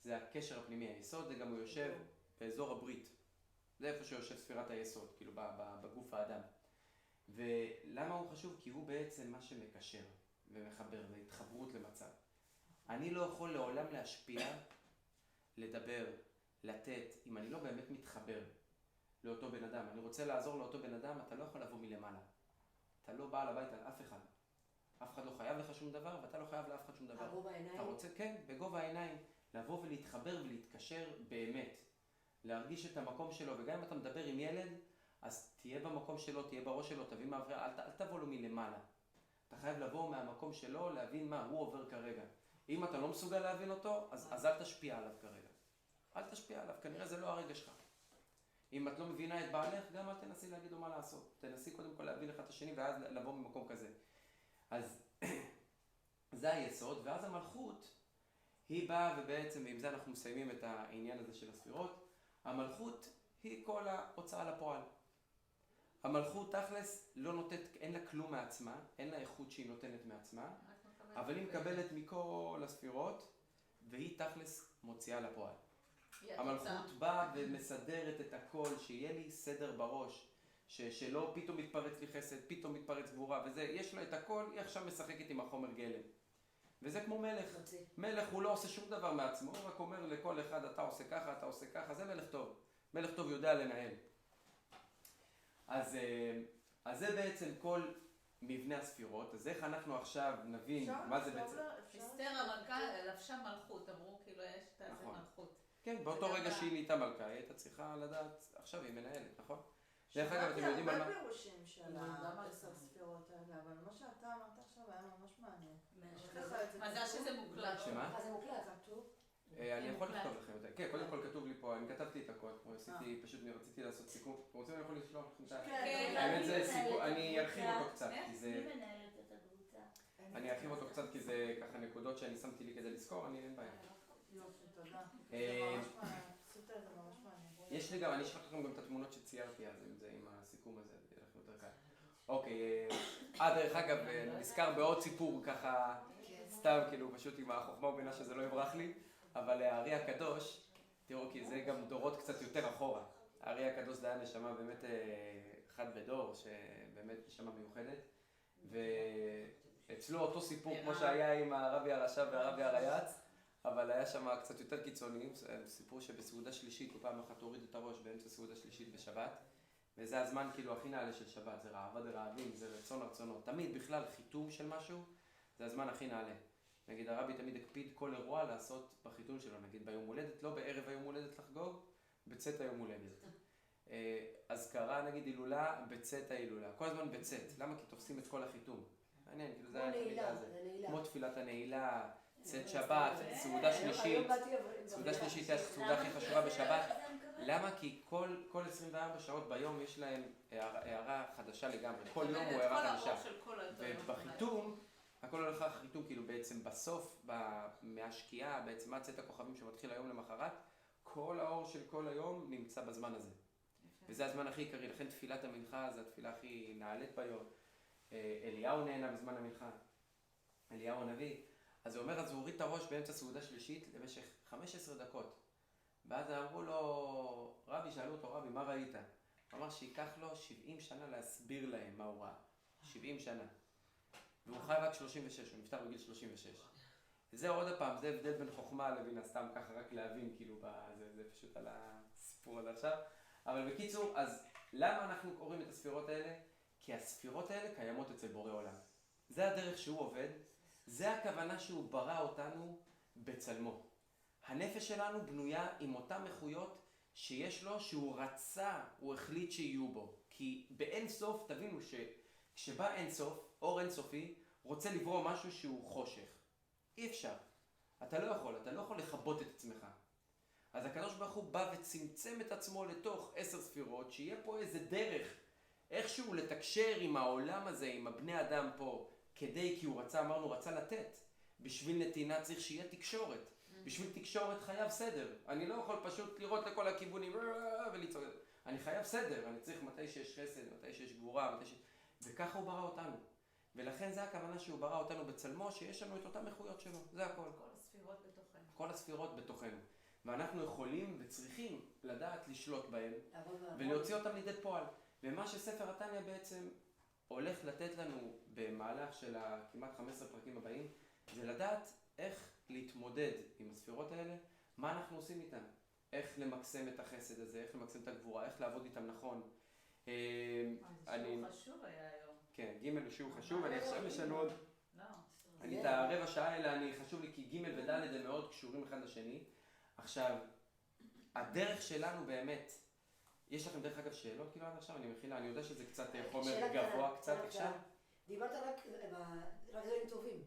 זה הקשר הפנימי. היסוד זה גם הוא יושב באזור הברית. זה איפה שיושב ספירת היסוד, כאילו בגוף האדם. ולמה הוא חשוב? כי הוא בעצם מה שמקשר ומחבר, והתחברות למצב. אני לא יכול לעולם להשפיע, לדבר, לתת, אם אני לא באמת מתחבר לאותו בן אדם. אני רוצה לעזור לאותו בן אדם, אתה לא יכול לבוא מלמעלה. אתה לא בא לבית על אף אחד. אף אחד לא חייב לך שום דבר, ואתה לא חייב לאף אחד שום דבר. בגובה העיניים. אתה רוצה, כן, בגובה העיניים, לבוא ולהתחבר ולהתקשר באמת. להרגיש את המקום שלו, וגם אם אתה מדבר עם ילד, אז תהיה במקום שלו, תהיה בראש שלו, תבין מה עובר, אל תבוא לו מלמעלה. אתה חייב לבוא מהמקום שלו, להבין מה הוא עובר כרגע. אם אתה לא מסוגל להבין אותו, אז אל תשפיע עליו כרגע. אל תשפיע עליו, כנראה זה לא הרגע שלך. אם את לא מבינה את בעלך, גם אל תנסי להגיד לו מה לעשות. תנסי קודם כל להבין אחד את השני, ואז לבוא ממקום כזה. אז זה היסוד, ואז המלכות, היא באה ובעצם, ועם זה אנחנו מסיימים את העניין הזה של הספירות, המלכות היא כל ההוצאה לפועל. המלכות תכלס לא נותנת, אין לה כלום מעצמה, אין לה איכות שהיא נותנת מעצמה, אבל היא מקבלת מכל הספירות, והיא תכלס מוציאה לפועל. המלכות באה ומסדרת את הכל, שיהיה לי סדר בראש, שלא פתאום מתפרץ לי חסד, פתאום מתפרץ גבורה, וזה, יש לה את הכל, היא עכשיו משחקת עם החומר גלם. וזה כמו מלך. מלך הוא לא עושה שום דבר מעצמו, הוא רק אומר לכל אחד, אתה עושה ככה, אתה עושה ככה, זה מלך טוב. מלך טוב יודע לנהל. אז זה בעצם כל מבנה הספירות, אז איך אנחנו עכשיו נבין מה זה בעצם... אסתר המלכה לבשה מלכות, אמרו כאילו יש תעשה מלכות. כן, באותו רגע שהיא נהייתה מלכה, היא הייתה צריכה לדעת, עכשיו היא מנהלת, נכון? דרך אגב, אתם יודעים על מה... הרבה פירושים של העשר ספירות האלה, אבל מה שאתה אמרת עכשיו היה ממש מעניין. מזל שזה מוקלט. שמה? זה מוקלט, כתוב. אני יכול לכתוב לכם את זה. כן, קודם כל כתוב לי פה, אני כתבתי את הכל, פשוט רציתי לעשות סיכום. אתם רוצים אני יכול לשלוח לכם את זה? כן. האמת זה סיכום, אני ארחיב אותו קצת, כי זה... מי מנהלת את הקבוצה? אני ארחיב אותו קצת כי זה ככה נקודות שאני שמתי לי כדי לזכור, אני אין בעיה. יופי, תודה. זה ממש מעניין. עשית את זה ממש מעניין. יש לי גם, אני אשלח לכם גם את התמונות שציירתי אז עם זה, עם הסיכום הזה, זה יהיה לכם יותר קל. אוקיי, דרך אגב, נזכר בעוד סיפור ככה, סתם כאילו פשוט עם החוכמה ובינה שזה לא יברח לי, אבל הארי הקדוש, תראו כי זה גם דורות קצת יותר אחורה. הארי הקדוש זה היה נשמה באמת אחד בדור, שבאמת נשמה מיוחדת, ואצלו אותו סיפור כמו שהיה עם הרבי הרשע והרבי הרייץ, אבל היה שם קצת יותר קיצוני, סיפור שבסעודה שלישית הוא פעם אחת הוריד את הראש באמצע סעודה שלישית בשבת, וזה הזמן כאילו הכי נעלה של שבת, זה ראווה דרעבים, זה רצון הרצונות. תמיד בכלל חיתום של משהו, זה הזמן הכי נעלה. נגיד הרבי תמיד הקפיד כל אירוע לעשות בחיתום שלו, נגיד ביום הולדת, לא בערב היום הולדת לחגוג, בצאת היום הולדת. אזכרה נגיד הילולה, בצאת ההילולה, כל הזמן בצאת, למה? כי תופסים את כל החיתום. מעניין, כאילו זה היה תמיד הזה. כמו תפילת הנעילה, צאת שבת, סעודה שלישית, סעודה שלישית היא הסעודה הכי חשובה בשבת. למה? כי כל 24 שעות ביום יש להם הערה חדשה לגמרי, כל יום הוא הערה חדשה. ובחיתום, הכל הולך לחיתום, כאילו בעצם בסוף, מהשקיעה, בעצם עד צאת הכוכבים שמתחיל היום למחרת, כל האור של כל היום נמצא בזמן הזה. וזה הזמן הכי עיקרי, לכן תפילת המנחה זה התפילה הכי נעלית ביום. אליהו נהנה בזמן המנחה, אליהו הנביא. אז הוא אומר, אז הוא הוריד את הראש באמצע סעודה שלישית למשך 15 דקות. ואז אמרו לו, רבי, שאלו אותו, רבי, מה ראית? הוא אמר שייקח לו 70 שנה להסביר להם מה הוא ראה. 70 שנה. והוא חי רק 36, הוא נפטר בגיל 36. זה עוד הפעם, זה הבדל בין חוכמה לבינה, סתם ככה רק להבין, כאילו, זה פשוט על הסיפור הזה עכשיו. אבל בקיצור, אז למה אנחנו קוראים את הספירות האלה? כי הספירות האלה קיימות אצל בורא עולם. זה הדרך שהוא עובד, זה הכוונה שהוא ברא אותנו בצלמו. הנפש שלנו בנויה עם אותן איכויות שיש לו, שהוא רצה, הוא החליט שיהיו בו. כי באין סוף, תבינו שכשבא אין סוף, אור אין סופי, רוצה לברוא משהו שהוא חושך. אי אפשר. אתה לא יכול לכבות את עצמך. אז הקדוש ברוך הוא בא וצמצם את עצמו לתוך 10 ספירות, שיהיה פה איזה דרך, איכשהו לתקשר עם העולם הזה, עם הבני אדם פה, כי הוא רצה, אמרנו, רצה לתת. בשביל נתינה צריך שיהיה תקשורת. בשביל תקשורת חייב סדר. אני לא יכול פשוט לראות לכל הכיוונים ולצעוק. אני חייב סדר, אני צריך מתי שיש חסד, מתי שיש גבורה, וככה הוא ברא אותנו. ולכן זה הכוונה שהוא ברא אותנו בצלמו, שיש לנו את אותם איכויות שלו. זה הכל. כל הספירות בתוכנו. כל הספירות בתוכנו. ואנחנו יכולים וצריכים לדעת לשלוט בהם לעבוד בעבוד. ולהוציא אותם לידי פועל. ומה שספר התניא בעצם הולך לתת לנו במהלך של כמעט 15 פרקים הבאים, זה לדעת איך להתמודד עם הספירות האלה, מה אנחנו עושים איתן, איך למקסם את החסד הזה, איך למקסם את הגבורה, איך לעבוד איתם נכון. זה שיעור חשוב היה היום. כן, ג' הוא שיעור חשוב, אני עכשיו יש לנו עוד, לא. אני את הרבע שעה האלה, חשוב לי כי ג' וד' הם מאוד קשורים אחד לשני. עכשיו, הדרך שלנו באמת, יש לכם דרך אגב שאלות כאילו עד עכשיו? אני מכילה, אני יודע שזה קצת חומר גבוה קצת עכשיו. דיברת רק דברים טובים.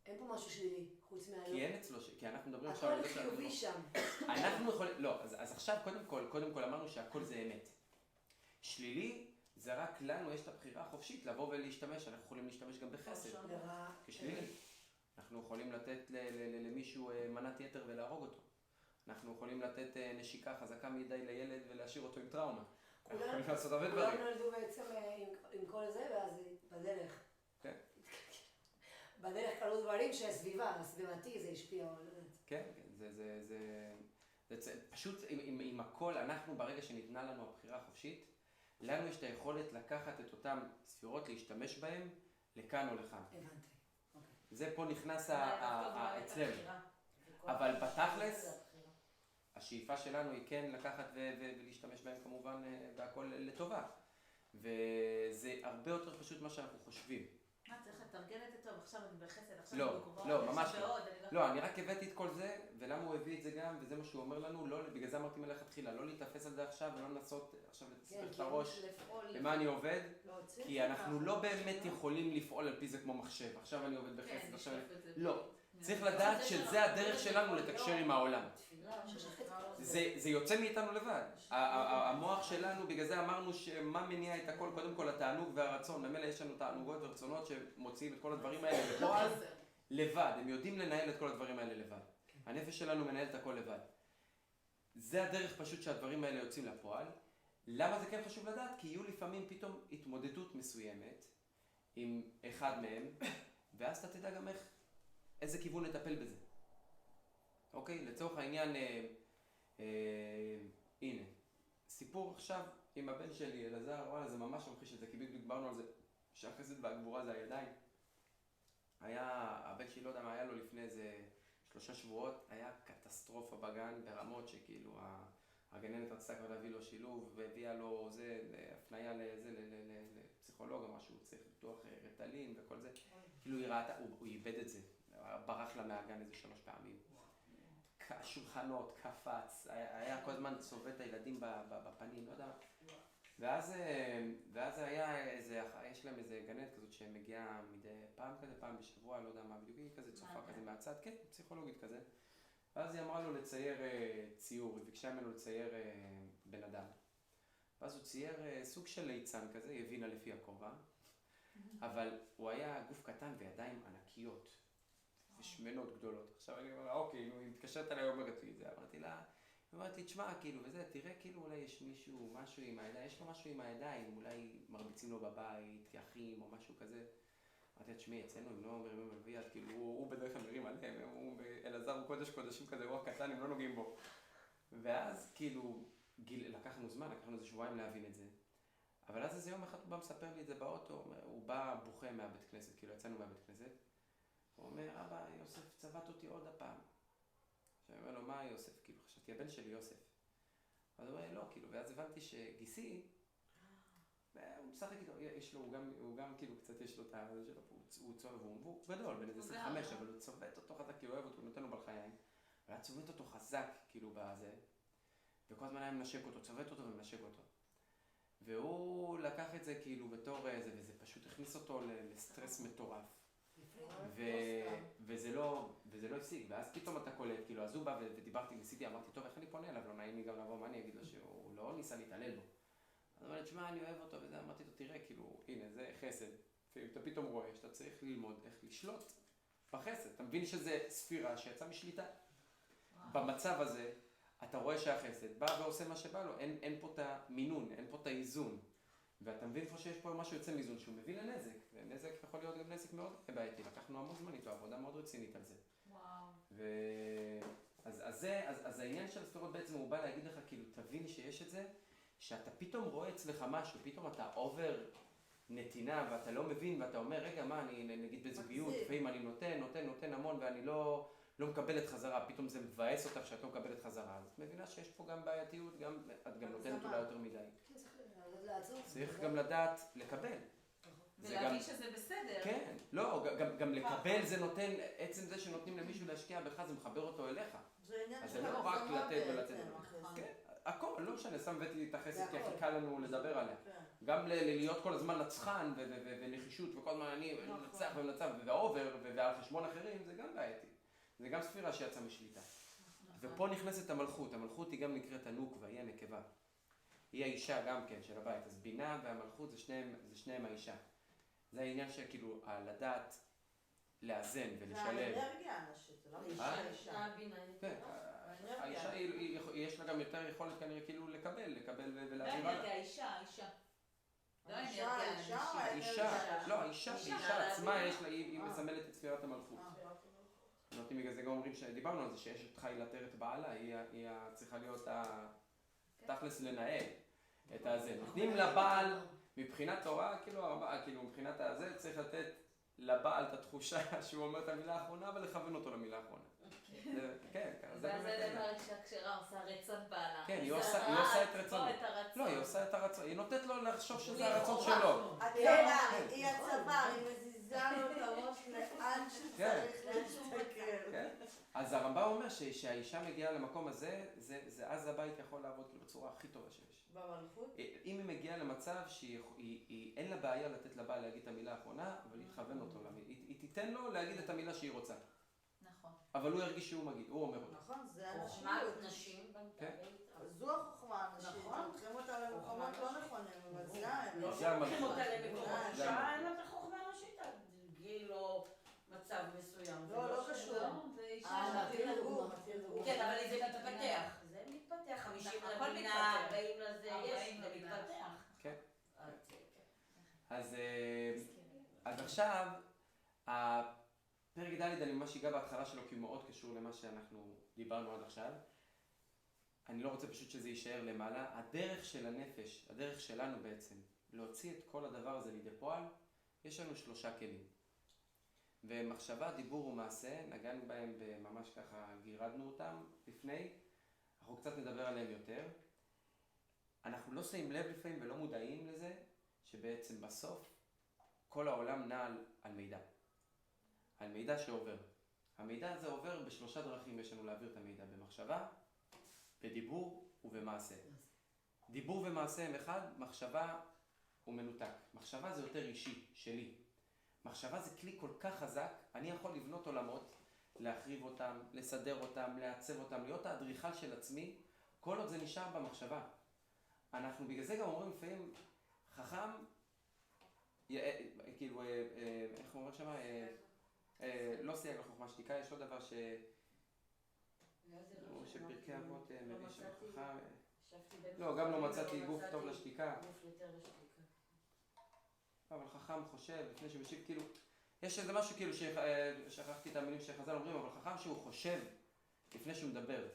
אין פה משהו שלילי, חוץ מהיום. כי אין אצלו, כי אנחנו מדברים עכשיו על הכל זה שאנחנו... חיובי שם. אנחנו יכולים, לא, אז עכשיו קודם כל אמרנו שהכל זה אמת. שלילי זה רק לנו יש את הבחירה החופשית לבוא ולהשתמש, אנחנו יכולים להשתמש גם בחסד. לרע. כשלילי. אנחנו יכולים לתת למישהו מנת יתר ולהרוג אותו. אנחנו יכולים לתת נשיקה חזקה מדי לילד ולהשאיר אותו עם טראומה. אנחנו יכולים לעשות הרבה דברים. כולם נולדו בעצם עם כל זה, ואז בדרך. כן. בדרך קרו דברים הסביבתי זה השפיע. כן, זה פשוט עם הכל, אנחנו ברגע שניתנה לנו הבחירה החופשית, לנו יש את היכולת לקחת את אותם ספירות, להשתמש בהם לכאן או לכאן. הבנתי. זה פה נכנס אצלנו. אבל בתכלס, השאיפה שלנו היא כן לקחת ולהשתמש בהם כמובן והכל לטובה. וזה הרבה יותר פשוט מה שאנחנו חושבים. מה, צריך לתרגל את זה טוב, עכשיו אני בחסד, עכשיו לא, אני בגבוה, לא, ממש לא. בעוד, לא, אני רק הבאתי את כל זה, ולמה הוא הביא את זה גם, וזה מה שהוא אומר לנו, לא, בגלל זה אמרתי מלכתחילה, לא להתאפס על זה עכשיו ולא לנסות עכשיו לספר את הראש למה אני עובד, כי אנחנו לא באמת יכולים לפעול על פי זה כמו מחשב, עכשיו אני עובד בחסד, עכשיו... לא, צריך לדעת שזה הדרך שלנו לתקשר עם העולם. זה יוצא מאיתנו לבד. המוח שלנו, בגלל זה אמרנו שמה מניע את הכל, קודם כל התענוג והרצון. במילא יש לנו תענוגות ורצונות שמוציאים את כל הדברים האלה לפועל לבד. הם יודעים לנהל את כל הדברים האלה לבד. הנפש שלנו מנהל את הכל לבד. זה הדרך פשוט שהדברים האלה יוצאים לפועל. למה זה כן חשוב לדעת? כי יהיו לפעמים פתאום התמודדות מסוימת עם אחד מהם, ואז אתה תדע גם איזה כיוון לטפל בזה. אוקיי? לצורך העניין, הנה, סיפור עכשיו עם הבן שלי, אלעזר, וואלה, זה ממש ממחיש את זה, כי בדיוק דיברנו על זה, שהחסד והגבורה זה הידיים. הבן שלי, לא יודע מה היה לו לפני איזה 3 שבועות, היה קטסטרופה בגן ברמות שכאילו הגננת רצתה כבר להביא לו שילוב, והביאה לו הפניה לפסיכולוג או משהו, צריך ביטוח רטלין וכל זה. כאילו היא ראתה, הוא איבד את זה, ברח לה מהגן איזה 3 פעמים. שולחנות, קפץ, היה כל הזמן צובט את הילדים בפנים, לא יודע. ואז היה יש להם איזה גננת כזאת שמגיעה מדי פעם כזה, פעם בשבוע, לא יודע מה בדיוק, היא כזה צופה כזה מהצד, כן, פסיכולוגית כזה. ואז היא אמרה לו לצייר ציור, היא ביקשה ממנו לצייר בן אדם. ואז הוא צייר סוג של ליצן כזה, היא הבינה לפי הכובע, אבל הוא היה גוף קטן וידיים ענקיות. ושמנות גדולות. עכשיו אני אומר, אוקיי, היא מתקשרת עליי, אומרת לי את זה. אמרתי לה, היא אומרת לי, תשמע, כאילו, וזה, תראה, כאילו, אולי יש משהו עם הידיים, יש לו משהו עם הידיים, אולי מרביצים לו בבית, יחים או משהו כזה. אמרתי לה, תשמעי, אצלנו הם לא מרימים על ויד, כאילו, הוא בדרך כלל מרים עליהם, אלעזר הוא קודש קודשים כזה, הוא הקטן, הם לא נוגעים בו. ואז, כאילו, לקחנו זמן, לקחנו איזה שבועיים להבין את זה. אבל אז איזה יום אחד הוא בא מספר לי את זה באוטו, הוא בא בוכה מהבית כנסת, כאילו, יצאנו מהבית כנסת. הוא אומר, אבא, יוסף צבט אותי עוד הפעם. עכשיו אני אומר לו, מה יוסף? כאילו, חשבתי, הבן שלי יוסף. אז הוא אומר, לא, כאילו, ואז הבנתי שגיסי, הוא משחק איתו, הוא גם כאילו קצת יש לו את הזה שלו, הוא צובט, והוא גדול, בן איזה 25, אבל הוא צובט אותו חזק, כאילו, אוהב אותו, הוא נותן לו בלחיים. והיה צובט אותו חזק, כאילו, בזה, וכל הזמן היה מנשק אותו, צובט אותו ומנשק אותו. והוא לקח את זה כאילו בתור זה, וזה פשוט הכניס אותו לסטרס מטורף. וזה לא הפסיק, ואז פתאום אתה קולט, כאילו, אז הוא בא ודיברתי, ניסיתי, אמרתי, טוב, איך אני פונה אליו? לא נעים לי גם לבוא, מה אני אגיד לו שהוא לא ניסה להתעלל בו. אז הוא אומר, תשמע, אני אוהב אותו, וזה, אמרתי לו, תראה, כאילו, הנה, זה חסד. אתה פתאום רואה שאתה צריך ללמוד איך לשלוט בחסד. אתה מבין שזה ספירה שיצאה משליטה. במצב הזה, אתה רואה שהחסד בא ועושה מה שבא לו, אין פה את המינון, אין פה את האיזון. ואתה מבין פה שיש פה משהו יוצא מאיזון שהוא מביא לנזק, ונזק יכול להיות גם נזק מאוד בעייתי, לקחנו המון זמן איתו, עבודה מאוד רצינית על זה. וואו. אז העניין של הספירות בעצם הוא בא להגיד לך, כאילו, תבין שיש את זה, שאתה פתאום רואה אצלך משהו, פתאום אתה אובר נתינה, ואתה לא מבין, ואתה אומר, רגע, מה, אני נגיד בזוגיות, לפעמים אני נותן המון, ואני לא מקבלת חזרה, פתאום זה מבאס אותך שאת לא מקבלת חזרה, אז את מבינה שיש פה גם בעייתיות, את גם נותנת אולי יותר מדי. כן, צריך לעצור. צריך גם לדעת לקבל. ולהגיד שזה בסדר. כן, לא, גם לקבל זה נותן, עצם זה שנותנים למישהו להשקיע בך, זה מחבר אותו אליך. זה עניין אז של זה לא רק הגזמה לתת ולתת. בעצם, כן, הכל, לא משנה, שם הבאתי את החסד, כי זה הכי הכל. קל לנו לדבר עליה. כן. גם להיות כל הזמן נצחן ונחישות וכל הזמן אני מנצח ומנצח והאובר ועל חשבון אחרים, זה גם בעייתי. זה גם ספירה שיצאה משליטה. ופה נכנסת המלכות. המלכות היא גם נקראת הנוקבה, היא הנקבה. היא האישה גם כן של הבית. אז בינה והמלכות זה שניהם האישה. זה העניין שכאילו לדעת לאזן זה ולשלב. האנרגיה הנשית, זה לא האישה. כן, האישה יש לה גם יותר יכולת כנראה כאילו לקבל לא ולהעביר הלאה. אנרגיה, האישה. לא האישה, האנרגיה האישה, הנשית. האישה עצמה יש לה, היא אה. מסמלת את ספירת המלכות. נותנים בגלל זה גם אומרים שדיברנו על זה, שאשת חיל לתרת בעלה, היא צריכה להיות תכלס לנהל את הזה. נותנים לבעל, מבחינת תורה, כאילו מבחינת הזה, צריך לתת לבעל את התחושה שהוא אומר את המילה האחרונה, ולכוון אותו למילה האחרונה. כן, זה ואז באמת. זה דבר שהכשרה עושה רצון בעלה. כן, היא עושה את רצונו. לא, היא עושה את הרצון, היא נותנת לו לחשוב שזה הרצון שלו. היא הצוואר, היא מזיזה לו את הראש לאן שצריך להסתכל. כן? אז הרמב"ם אומר שהאישה מגיעה למקום הזה, אז הבית יכול לעבוד כאילו בצורה הכי טובה שיש. במלכות? אם היא מגיעה למצב שאין לה בעיה לתת לבעל להגיד את המילה האחרונה, אבל היא תכוון אותו, היא תיתן לו להגיד את המילה שהיא רוצה. נכון. אבל הוא ירגיש שהוא אומר אותה. נכון, זה חוכמת הנשיות. נשים. זו החוכמה הנשית, נכון. לוקחים אותה למקומות לא נכונים, אבל זה הם לא זה המלכות. לוקחים אותה למקומות. זה אישה אין לה את החוכמה הנשית עד גיל או מצב מסוים. לא, לא זה קשור. זה אישה. תרגום. כן, אבל זה מתפתח. זה מתפתח. 50 הכל לבינה, מתפתח. 40 לזה, יש, 40 זה לבינה. מתפתח. כן. אז, אז עכשיו, פרק ד' אני ממש אגע בהתחלה שלו כי הוא מאוד קשור למה שאנחנו דיברנו עד עכשיו. אני לא רוצה פשוט שזה יישאר למעלה. הדרך של הנפש, הדרך שלנו בעצם, להוציא את כל הדבר הזה לידי פועל, יש לנו 3 כלים. ומחשבה, דיבור ומעשה, נגענו בהם וממש ככה גירדנו אותם לפני, אנחנו קצת נדבר עליהם יותר. אנחנו לא שמים לב לפעמים ולא מודעים לזה, שבעצם בסוף כל העולם נע על מידע. על מידע שעובר. המידע הזה עובר ב3 דרכים, יש לנו להעביר את המידע במחשבה, בדיבור ובמעשה. דיבור ומעשה הם אחד, מחשבה הוא מנותק. מחשבה זה יותר אישי, שלי. מחשבה זה כלי כל כך חזק, אני יכול לבנות עולמות, להחריב אותם, לסדר אותם, לעצב אותם, להיות האדריכל של עצמי, כל עוד זה נשאר במחשבה. אנחנו בגלל זה גם אומרים לפעמים, חכם, כאילו, איך אומר שמה? לא סייג לחוכמה שתיקה, יש עוד דבר שפרקי אבות מביא שם חכם. לא, גם לא מצאתי גוף טוב לשתיקה. אבל חכם חושב, לפני שמשיב, כאילו, יש איזה משהו כאילו שכחתי את המילים שחז"ל אומרים, אבל חכם שהוא חושב לפני שהוא מדבר.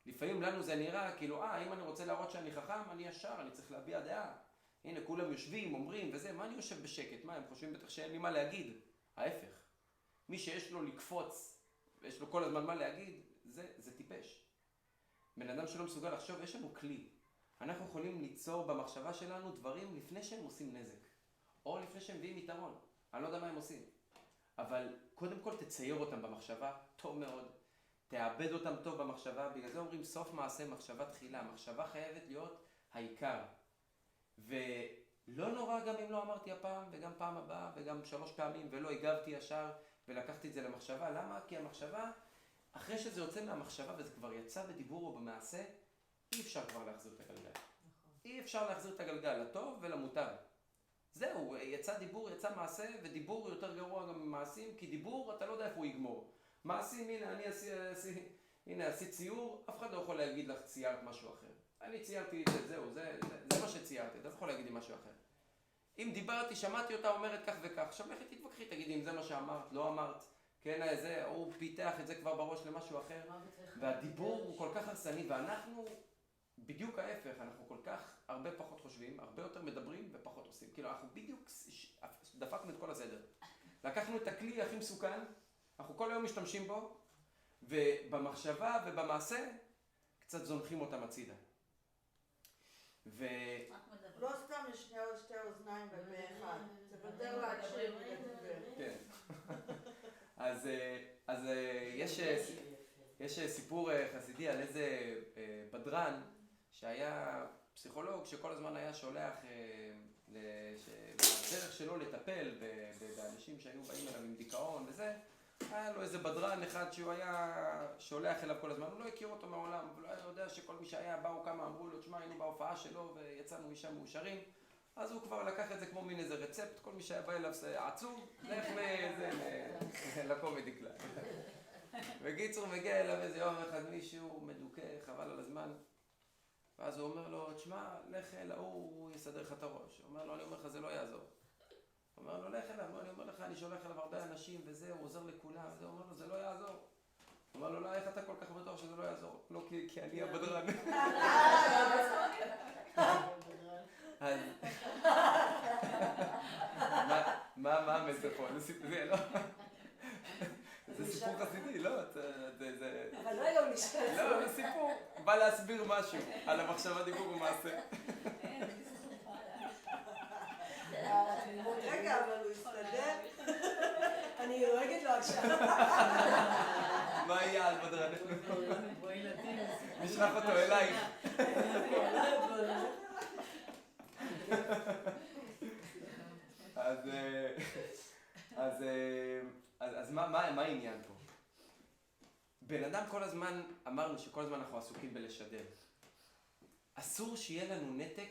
לפעמים לנו זה נראה כאילו, אם אני רוצה להראות שאני חכם, אני ישר, אני צריך להביע דעה. הנה, כולם יושבים, אומרים וזה, מה אני יושב בשקט? מה, הם חושבים בטח שאין לי מה להגיד? ההפך. מי שיש לו לקפוץ, ויש לו כל הזמן מה להגיד, זה טיפש. בן אדם שלא מסוגל לחשוב, יש לנו כלי. אנחנו יכולים ליצור במחשבה שלנו דברים לפני שהם עושים נזק. או לפני שהם מביאים יתרון. אני לא יודע מה הם עושים. אבל קודם כל תצייר אותם במחשבה, טוב מאוד. תאבד אותם טוב במחשבה. בגלל זה אומרים סוף מעשה מחשבה תחילה. מחשבה חייבת להיות העיקר. ולא נורא גם אם לא אמרתי הפעם, וגם פעם הבאה, וגם 3 פעמים, ולא הגבתי ישר, ולקחתי את זה למחשבה. למה? כי המחשבה, אחרי שזה יוצא מהמחשבה, וזה כבר יצא בדיבור או במעשה, אי אפשר כבר להחזיר את הגלגל. אי אפשר להחזיר את הגלגל לטוב ולמוטב. זהו, יצא דיבור, יצא מעשה, ודיבור יותר גרוע גם ממעשים, כי דיבור אתה לא יודע איפה הוא יגמור. מעשים, הנה עשית ציור, אף אחד לא יכול להגיד לך ציירת משהו אחר. אני ציירתי את זה, זהו, זה מה שציירתי, אתה לא יכול להגיד לי משהו אחר. אם דיברתי, שמעתי אותה אומרת כך וכך, עכשיו לכי תתווכחי, תגידי אם זה מה שאמרת, לא אמרת, כן, הוא פיתח את זה כבר בראש למשהו אחר, והדיבור הוא כל כך הרסני, ואנחנו בדיוק ההפך, אנחנו כל כך הרבה פחות חושבים, הרבה יותר מדברים ופחות עושים. כאילו, אנחנו בדיוק דפקנו את כל הסדר. לקחנו את הכלי הכי מסוכן, אנחנו כל היום משתמשים בו, ובמחשבה ובמעשה קצת זונחים אותם הצידה. לא סתם יש שתי אוזניים ופה אחד. זה בדרך להקשיב ולדבר. כן. אז יש סיפור חסידי על איזה בדרן שהיה פסיכולוג שכל הזמן היה שולח בדרך שלו לטפל באנשים שהיו באים אליו עם דיכאון וזה. היה לו איזה בדרן אחד שהוא היה שולח אליו כל הזמן, הוא לא הכיר אותו מעולם, אבל הוא היה יודע שכל מי שהיה באו כמה אמרו לו, תשמע, היינו בהופעה שלו ויצאנו משם מאושרים, אז הוא כבר לקח את זה כמו מין איזה רצפט, כל מי שהיה בא אליו עצוב, לך לקומדי קלאב. בקיצור מגיע אליו איזה יום אחד מישהו מדוכא, חבל על הזמן, ואז הוא אומר לו, תשמע, לך אל הוא יסדר לך את הראש. הוא אומר לו, אני אומר לך, זה לא יעזור. הוא אומר לו, לך אליו, אני אומר לך, אני שולח אליו הרבה אנשים וזה, הוא עוזר לכולם, הוא אומר לו, זה לא יעזור. הוא אומר לו, לא, איך אתה כל כך בטוח שזה לא יעזור? לא, כי אני הבדרן. מה המסר פה? זה לא... זה סיפור חסידי, לא? אבל רגע הוא נשאר. לא, זה סיפור. בא להסביר משהו על המחשבה, דיבור ומעשה. רגע, אבל הוא יסתדר. אני רואה לו עכשיו. מה יהיה על בדרן? נשלח אותו אלייך. אז מה העניין פה? בן אדם כל הזמן, אמרנו שכל הזמן אנחנו עסוקים בלשדר. אסור שיהיה לנו נתק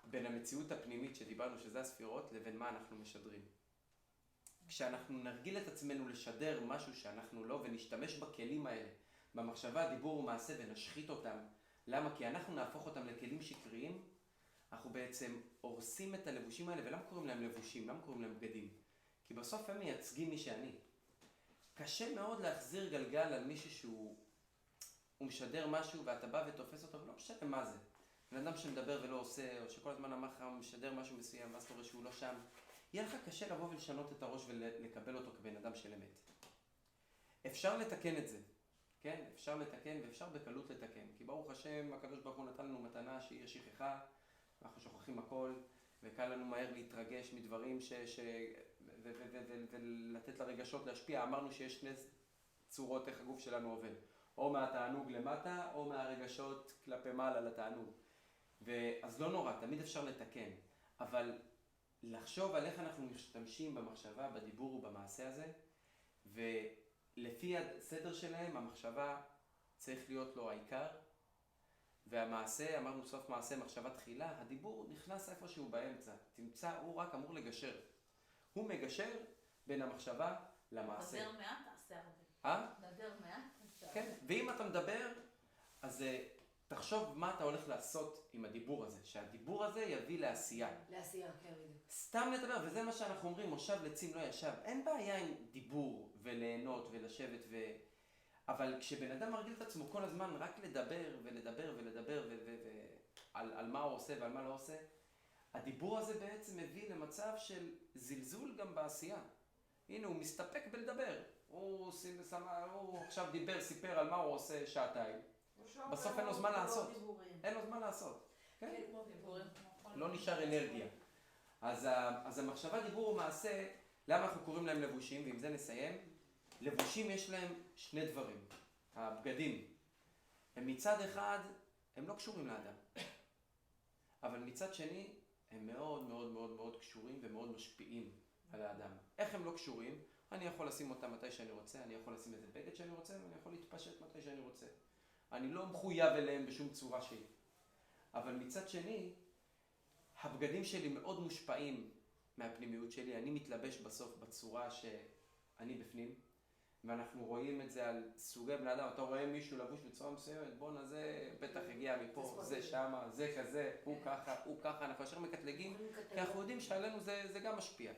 בין המציאות הפנימית שדיברנו שזה הספירות לבין מה אנחנו משדרים. כשאנחנו נרגיל את עצמנו לשדר משהו שאנחנו לא ונשתמש בכלים האלה, במחשבה, דיבור ומעשה ונשחית אותם, למה? כי אנחנו נהפוך אותם לכלים שקריים, אנחנו בעצם הורסים את הלבושים האלה, ולמה קוראים להם לבושים? למה קוראים להם בגדים? כי בסוף הם מייצגים מי שאני. קשה מאוד להחזיר גלגל על מישהו שהוא משדר משהו ואתה בא ותופס אותו, ולא משנה מה זה. בן אדם שמדבר ולא עושה, או שכל הזמן אמר לך משדר משהו מסוים, ואז קורה שהוא לא שם, יהיה לך קשה לבוא ולשנות את הראש ולקבל אותו כבן אדם של אמת. אפשר לתקן את זה, כן? אפשר לתקן ואפשר בקלות לתקן. כי ברוך השם, הקדוש ברוך הוא נתן לנו מתנה שהיא השכחה, אנחנו שוכחים הכל, וקל לנו מהר להתרגש מדברים ולתת לרגשות להשפיע. אמרנו שיש שני צורות איך הגוף שלנו עובד. או מהתענוג למטה, או מהרגשות כלפי מעלה לתענוג. אז לא נורא, תמיד אפשר לתקן. אבל לחשוב על איך אנחנו משתמשים במחשבה, בדיבור ובמעשה הזה, ולפי הסדר שלהם, המחשבה צריך להיות לו העיקר, והמעשה, אמרנו סוף מעשה, מחשבה תחילה, הדיבור נכנס איפשהו באמצע. תמצא, הוא רק אמור לגשר. הוא מגשר בין המחשבה למעשה. לדבר מעט, תעשה הרבה. לדבר מעט, תעשה הרבה. כן, ואם אתה מדבר, אז תחשוב מה אתה הולך לעשות עם הדיבור הזה, שהדיבור הזה יביא לעשייה. לעשייה, כן, בדיוק. סתם לדבר, וזה מה שאנחנו אומרים, מושב לצים לא ישב. אין בעיה עם דיבור וליהנות ולשבת אבל כשבן אדם מרגיל את עצמו כל הזמן רק לדבר ולדבר ולדבר על מה הוא עושה ועל מה לא עושה, הדיבור הזה בעצם מביא למצב של זלזול גם בעשייה. הנה, הוא מסתפק בלדבר. הוא עכשיו דיבר, סיפר על מה הוא עושה שעתיים. בסוף אין לו זמן לעשות. אין לו זמן לעשות. כן? לא נשאר אנרגיה. אז המחשבה, דיבור ומעשה, למה אנחנו קוראים להם לבושים? ועם זה נסיים. לבושים יש להם שני דברים. הבגדים. הם מצד אחד, הם לא קשורים לאדם. אבל מצד שני, הם מאוד מאוד מאוד מאוד קשורים ומאוד משפיעים על האדם. איך הם לא קשורים? אני יכול לשים אותם מתי שאני רוצה, אני יכול לשים איזה בגד שאני רוצה, ואני יכול להתפשט מתי שאני רוצה. אני לא מחויב אליהם בשום צורה שלי. אבל מצד שני, הבגדים שלי מאוד מושפעים מהפנימיות שלי. אני מתלבש בסוף בצורה שאני בפנים, ואנחנו רואים את זה על סוגי בני אדם. אתה רואה מישהו לבוש בצורה מסוימת, בונה זה בטח הגיע מפה, זה שמה, זה כזה, הוא ככה, אנחנו ישר מקטלגים, כי אנחנו יודעים שעלינו זה גם משפיע.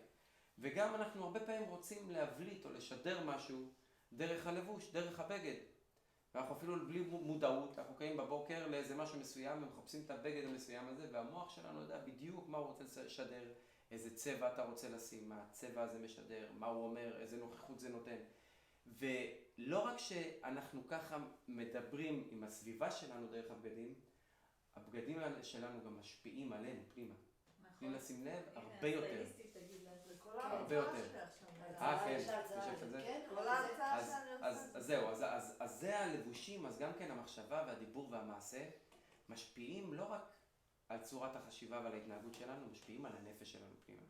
וגם אנחנו הרבה פעמים רוצים להבליט או לשדר משהו דרך הלבוש, דרך הבגד. ואנחנו אפילו בלי מודעות, אנחנו קיים בבוקר לאיזה משהו מסוים ומחפשים את הבגד המסוים הזה, והמוח שלנו יודע בדיוק מה הוא רוצה לשדר, איזה צבע אתה רוצה לשים, מה הצבע הזה משדר, מה הוא אומר, איזה נוכחות זה נותן. ולא רק שאנחנו ככה מדברים עם הסביבה שלנו דרך הבגדים, הבגדים שלנו גם משפיעים עלינו פנימה. בלי לשים לב, הרבה יותר. הרבה יותר. כן, חושבת על זה? כל ההרצאה שאני עושה. אז זהו, אז זה הלבושים, אז גם כן המחשבה והדיבור והמעשה משפיעים לא רק על צורת החשיבה ועל ההתנהגות שלנו, משפיעים על הנפש שלנו פנימה.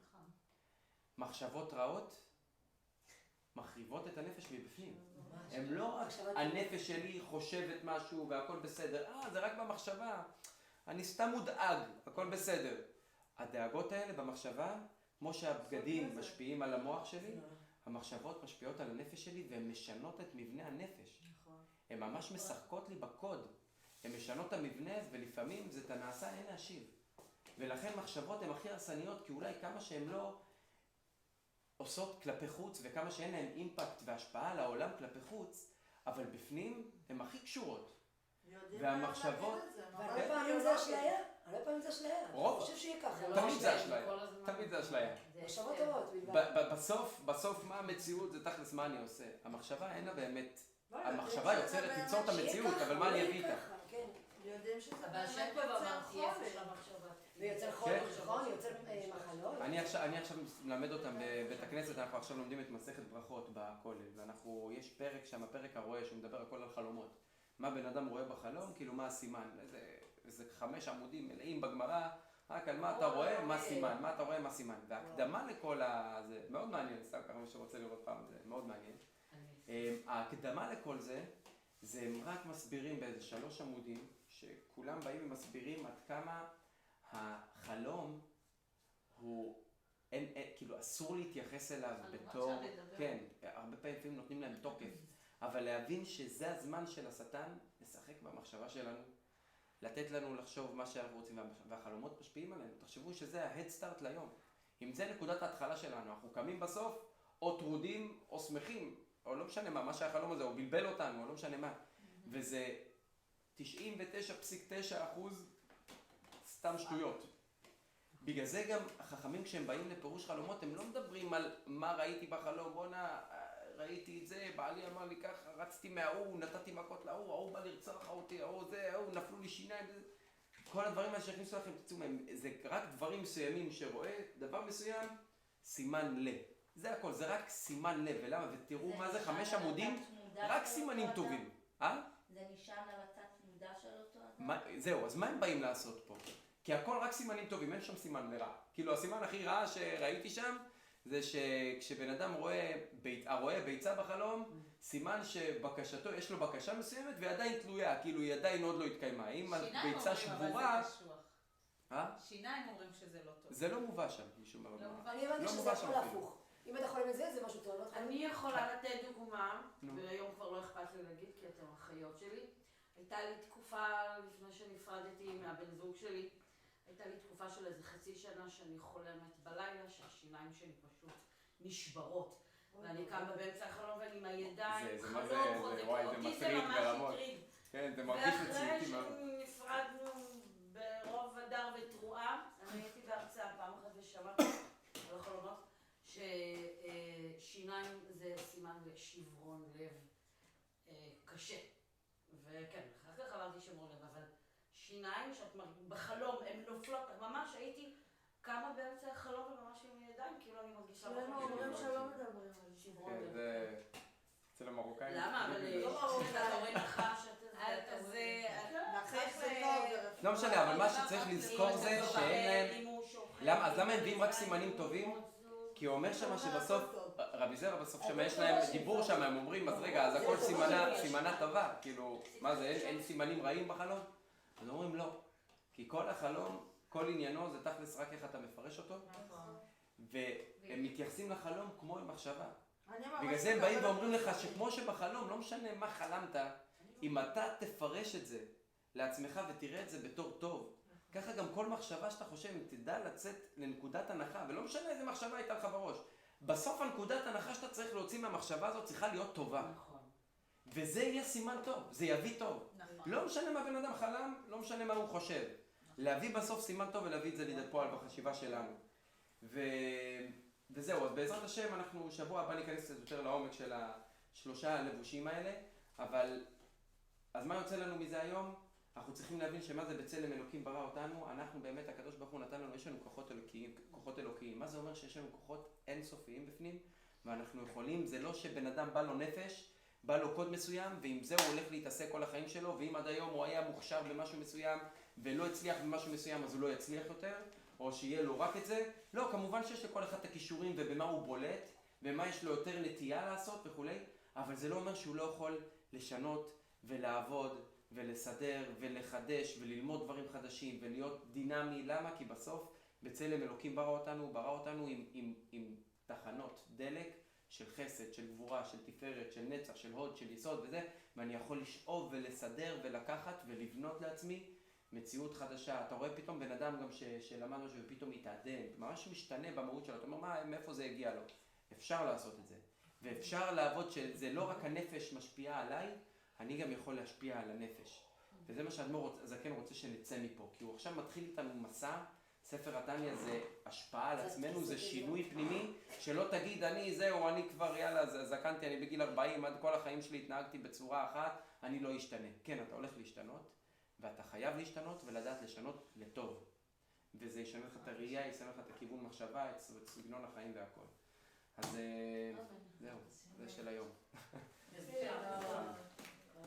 מחשבות רעות מחריבות את הנפש מבפנים. הם לא רק הנפש שלי חושבת משהו והכל בסדר, זה רק במחשבה, אני סתם מודאג, הכל בסדר. הדאגות האלה במחשבה, כמו שהבגדים משפיעים על המוח שלי, המחשבות משפיעות על הנפש שלי והן משנות את מבנה הנפש. הן ממש משחקות לי בקוד. הן משנות את המבנה ולפעמים זה תנעשה אין להשיב. ולכן מחשבות הן הכי הרסניות, כי אולי כמה שהן לא עושות כלפי חוץ וכמה שאין להן אימפקט והשפעה על העולם כלפי חוץ, אבל בפנים הן הכי קשורות. והמחשבות... והרבה פעמים זה אשליה. הרבה פעמים זה אשליה. רוב. אני חושב שיהיה ככה. תמיד זה אשליה. תמיד זה אשליה. מחשבות טובות בלבד. בסוף מה המציאות זה תכלס מה אני עושה. המחשבה אין לה באמת... המחשבה יוצרת ליצור את המציאות, אבל מה אני אביא איתה? יודעים שזה אבל באמת השם כבר יוצר אמרתי איפה חולי. של המחשבה. ויוצר חולי, נכון? יוצר מחלות. אני עכשיו מלמד אותם בבית הכנסת, אנחנו עכשיו לומדים את מסכת ברכות בכולל, יש פרק שם, הפרק הרואה, שהוא מדבר הכל על חלומות. מה בן אדם רואה בחלום, כאילו מה הסימן, איזה 5 עמודים מלאים בגמרא, רק על מה אתה רואה, מה סימן, מה אתה רואה, מה סימן. והקדמה לכל זה מאוד מעניין, סתם ככה מי שרוצה לראות פעם, זה מאוד מעניין. ההקדמה לכל זה הם רק מסבירים באיזה 3 עמודים, שכולם באים ומסבירים עד כמה החלום הוא, כאילו אסור להתייחס אליו בתור, כן, הרבה פעמים נותנים להם תוקף, אבל להבין שזה הזמן של השטן לשחק במחשבה שלנו, לתת לנו לחשוב מה שאנחנו רוצים, והחלומות משפיעים עלינו. תחשבו שזה ה-head start ליום. אם זה נקודת ההתחלה שלנו, אנחנו קמים בסוף, או טרודים, או שמחים, או לא משנה מה שהחלום הזה, או בלבל אותנו, או לא משנה מה. וזה 99.9% סתם שטויות. בגלל זה גם החכמים כשהם באים לפירוש חלומות, הם לא מדברים על מה ראיתי בחלום, בוא'נה, ראיתי את זה, בעלי אמר לי ככה, רצתי מההוא, נתתי מכות להוא, ההוא בא לרצוח אותי, ההוא נפלו לי שיניים. כל הדברים האלה שהכניסו לכם, תצאו מהם, זה רק דברים מסוימים שרואה, דבר מסוים, סימן לב. זה הכל, זה רק סימן לב, ולמה? ותראו מה זה 5 עמודים, רק סימנים טובים. זה נשען על התת מודע של אותו אדם? זהו, אז מה הם באים לעשות פה? כי הכל רק סימנים טובים, אין שם סימן לרע. כאילו הסימן הכי רע שראיתי שם, זה שכשבן אדם רואה ביצה בחלום, סימן שבקשתו, יש לו בקשה מסוימת והיא עדיין תלויה, כאילו היא עדיין עוד לא התקיימה. אם הביצה שבורה... שיניים אומרים שזה לא טוב. זה לא מובא שם, משום דבר. אני הבנתי שזה הכל הפוך. אם אתה חולם את זה, זה משהו טוב. אני יכולה לתת דוגמה, והיום כבר לא אכפת לי להגיד כי אתם אחיות שלי. הייתה לי תקופה לפני שנפרדתי מהבן זוג שלי, הייתה לי תקופה של איזה חצי שנה שאני חולמת בלילה שהשיניים שלי פשוט נשברות. ואני קמה באמצע החלום ואני עם הידיים, חלום חוזק, אותי זה ממש הטריד. כן, זה מרגיש מציאותי מאוד. ואחרי שנפרדנו ברוב הדר ותרועה, אני הייתי בהרצאה פעם אחת ושמעתי על החלומות ששיניים זה סימן לשברון לב קשה. וכן, אחר כך אמרתי שברון לב, אבל שיניים שאת בחלום, הן נופלות, ממש הייתי קמה באמצע החלום וממש עם ידיים, כאילו אני מרגישה בחלום. הם אומרים שלא מדברים על שברון כן, לב. זה אצל המרוקאים. למה? אבל אתה רואה נחש, אז נחש זה טוב, זה לא משנה, אבל מה שצריך לזכור זה שאין להם... אז למה הם מביאים רק סימנים טובים? כי הוא אומר שמה שבסוף, רבי זרע בסוף שמה יש להם דיבור שם, הם אומרים, אז רגע, אז הכל סימנה טובה, כאילו, מה זה, אין סימנים רעים בחלום? אז אומרים לא, כי כל החלום, כל עניינו זה תכלס רק איך אתה מפרש אותו, והם מתייחסים לחלום כמו עם מחשבה. בגלל זה הם באים ואומרים לך שכמו שבחלום, לא משנה מה חלמת, אם אתה תפרש את זה לעצמך ותראה את זה בתור טוב, ככה גם כל מחשבה שאתה חושב, אם תדע לצאת לנקודת הנחה, ולא משנה איזה מחשבה הייתה לך בראש, בסוף הנקודת הנחה שאתה צריך להוציא מהמחשבה הזאת צריכה להיות טובה. נכון. וזה יהיה סימן טוב, זה יביא טוב. נכון. לא משנה מה בן אדם חלם, לא משנה מה הוא חושב. להביא בסוף סימן טוב ולהביא את זה לידי פועל בחשיבה שלנו. וזהו, אז בעזרת השם אנחנו שבוע הבא ניכנס קצת יותר לעומק של השלושה הלבושים האלה, אבל אז מה יוצא לנו מזה היום? אנחנו צריכים להבין שמה זה בצלם אלוקים ברא אותנו, אנחנו באמת, הקדוש ברוך הוא נתן לנו, יש לנו כוחות אלוקיים. מה זה אומר? שיש לנו כוחות אינסופיים בפנים, ואנחנו יכולים, זה לא שבן אדם בא לו נפש, בא לו קוד מסוים, ועם זה הוא הולך להתעסק כל החיים שלו, ואם עד היום הוא היה מוכשר במשהו מסוים, ולא הצליח במשהו מסוים, אז הוא לא יצליח יותר, או שיהיה לו רק את זה. לא, כמובן שיש לכל אחד את הכישורים ובמה הוא בולט, ומה יש לו יותר נטייה לעשות וכולי, אבל זה לא אומר שהוא לא יכול לשנות ולעבוד ולסדר ולחדש וללמוד דברים חדשים ולהיות דינמי. למה? כי בסוף בצלם אלוקים ברא אותנו עם תחנות דלק של חסד, של גבורה, של תפארת, של נצח, של הוד, של יסוד וזה, ואני יכול לשאוב ולסדר ולקחת ולבנות לעצמי מציאות חדשה. אתה רואה פתאום בן אדם גם שלמד משהו ופתאום מתעדן, ממש משתנה במהות שלו. אתה אומר, מאיפה זה הגיע לו? אפשר לעשות את זה. ואפשר לעבוד שזה לא רק הנפש משפיעה עליי, אני גם יכול להשפיע על הנפש. וזה מה שהאדמו"ר הזקן רוצה שנצא מפה. כי הוא עכשיו מתחיל איתנו מסע. ספר התניא זה השפעה על עצמנו, זה שינוי פנימי, שלא תגיד אני כבר יאללה זקנתי, אני בגיל 40, עד כל החיים שלי התנהגתי בצורה אחת, אני לא אשתנה. כן, אתה הולך להשתנות, ואתה חייב להשתנות ולדעת לשנות לטוב. וזה ישנה לך את הראייה, ישנה לך את הכיוון מחשבה, את סגנון החיים והכל. אז זהו, זה של היום. בסדר.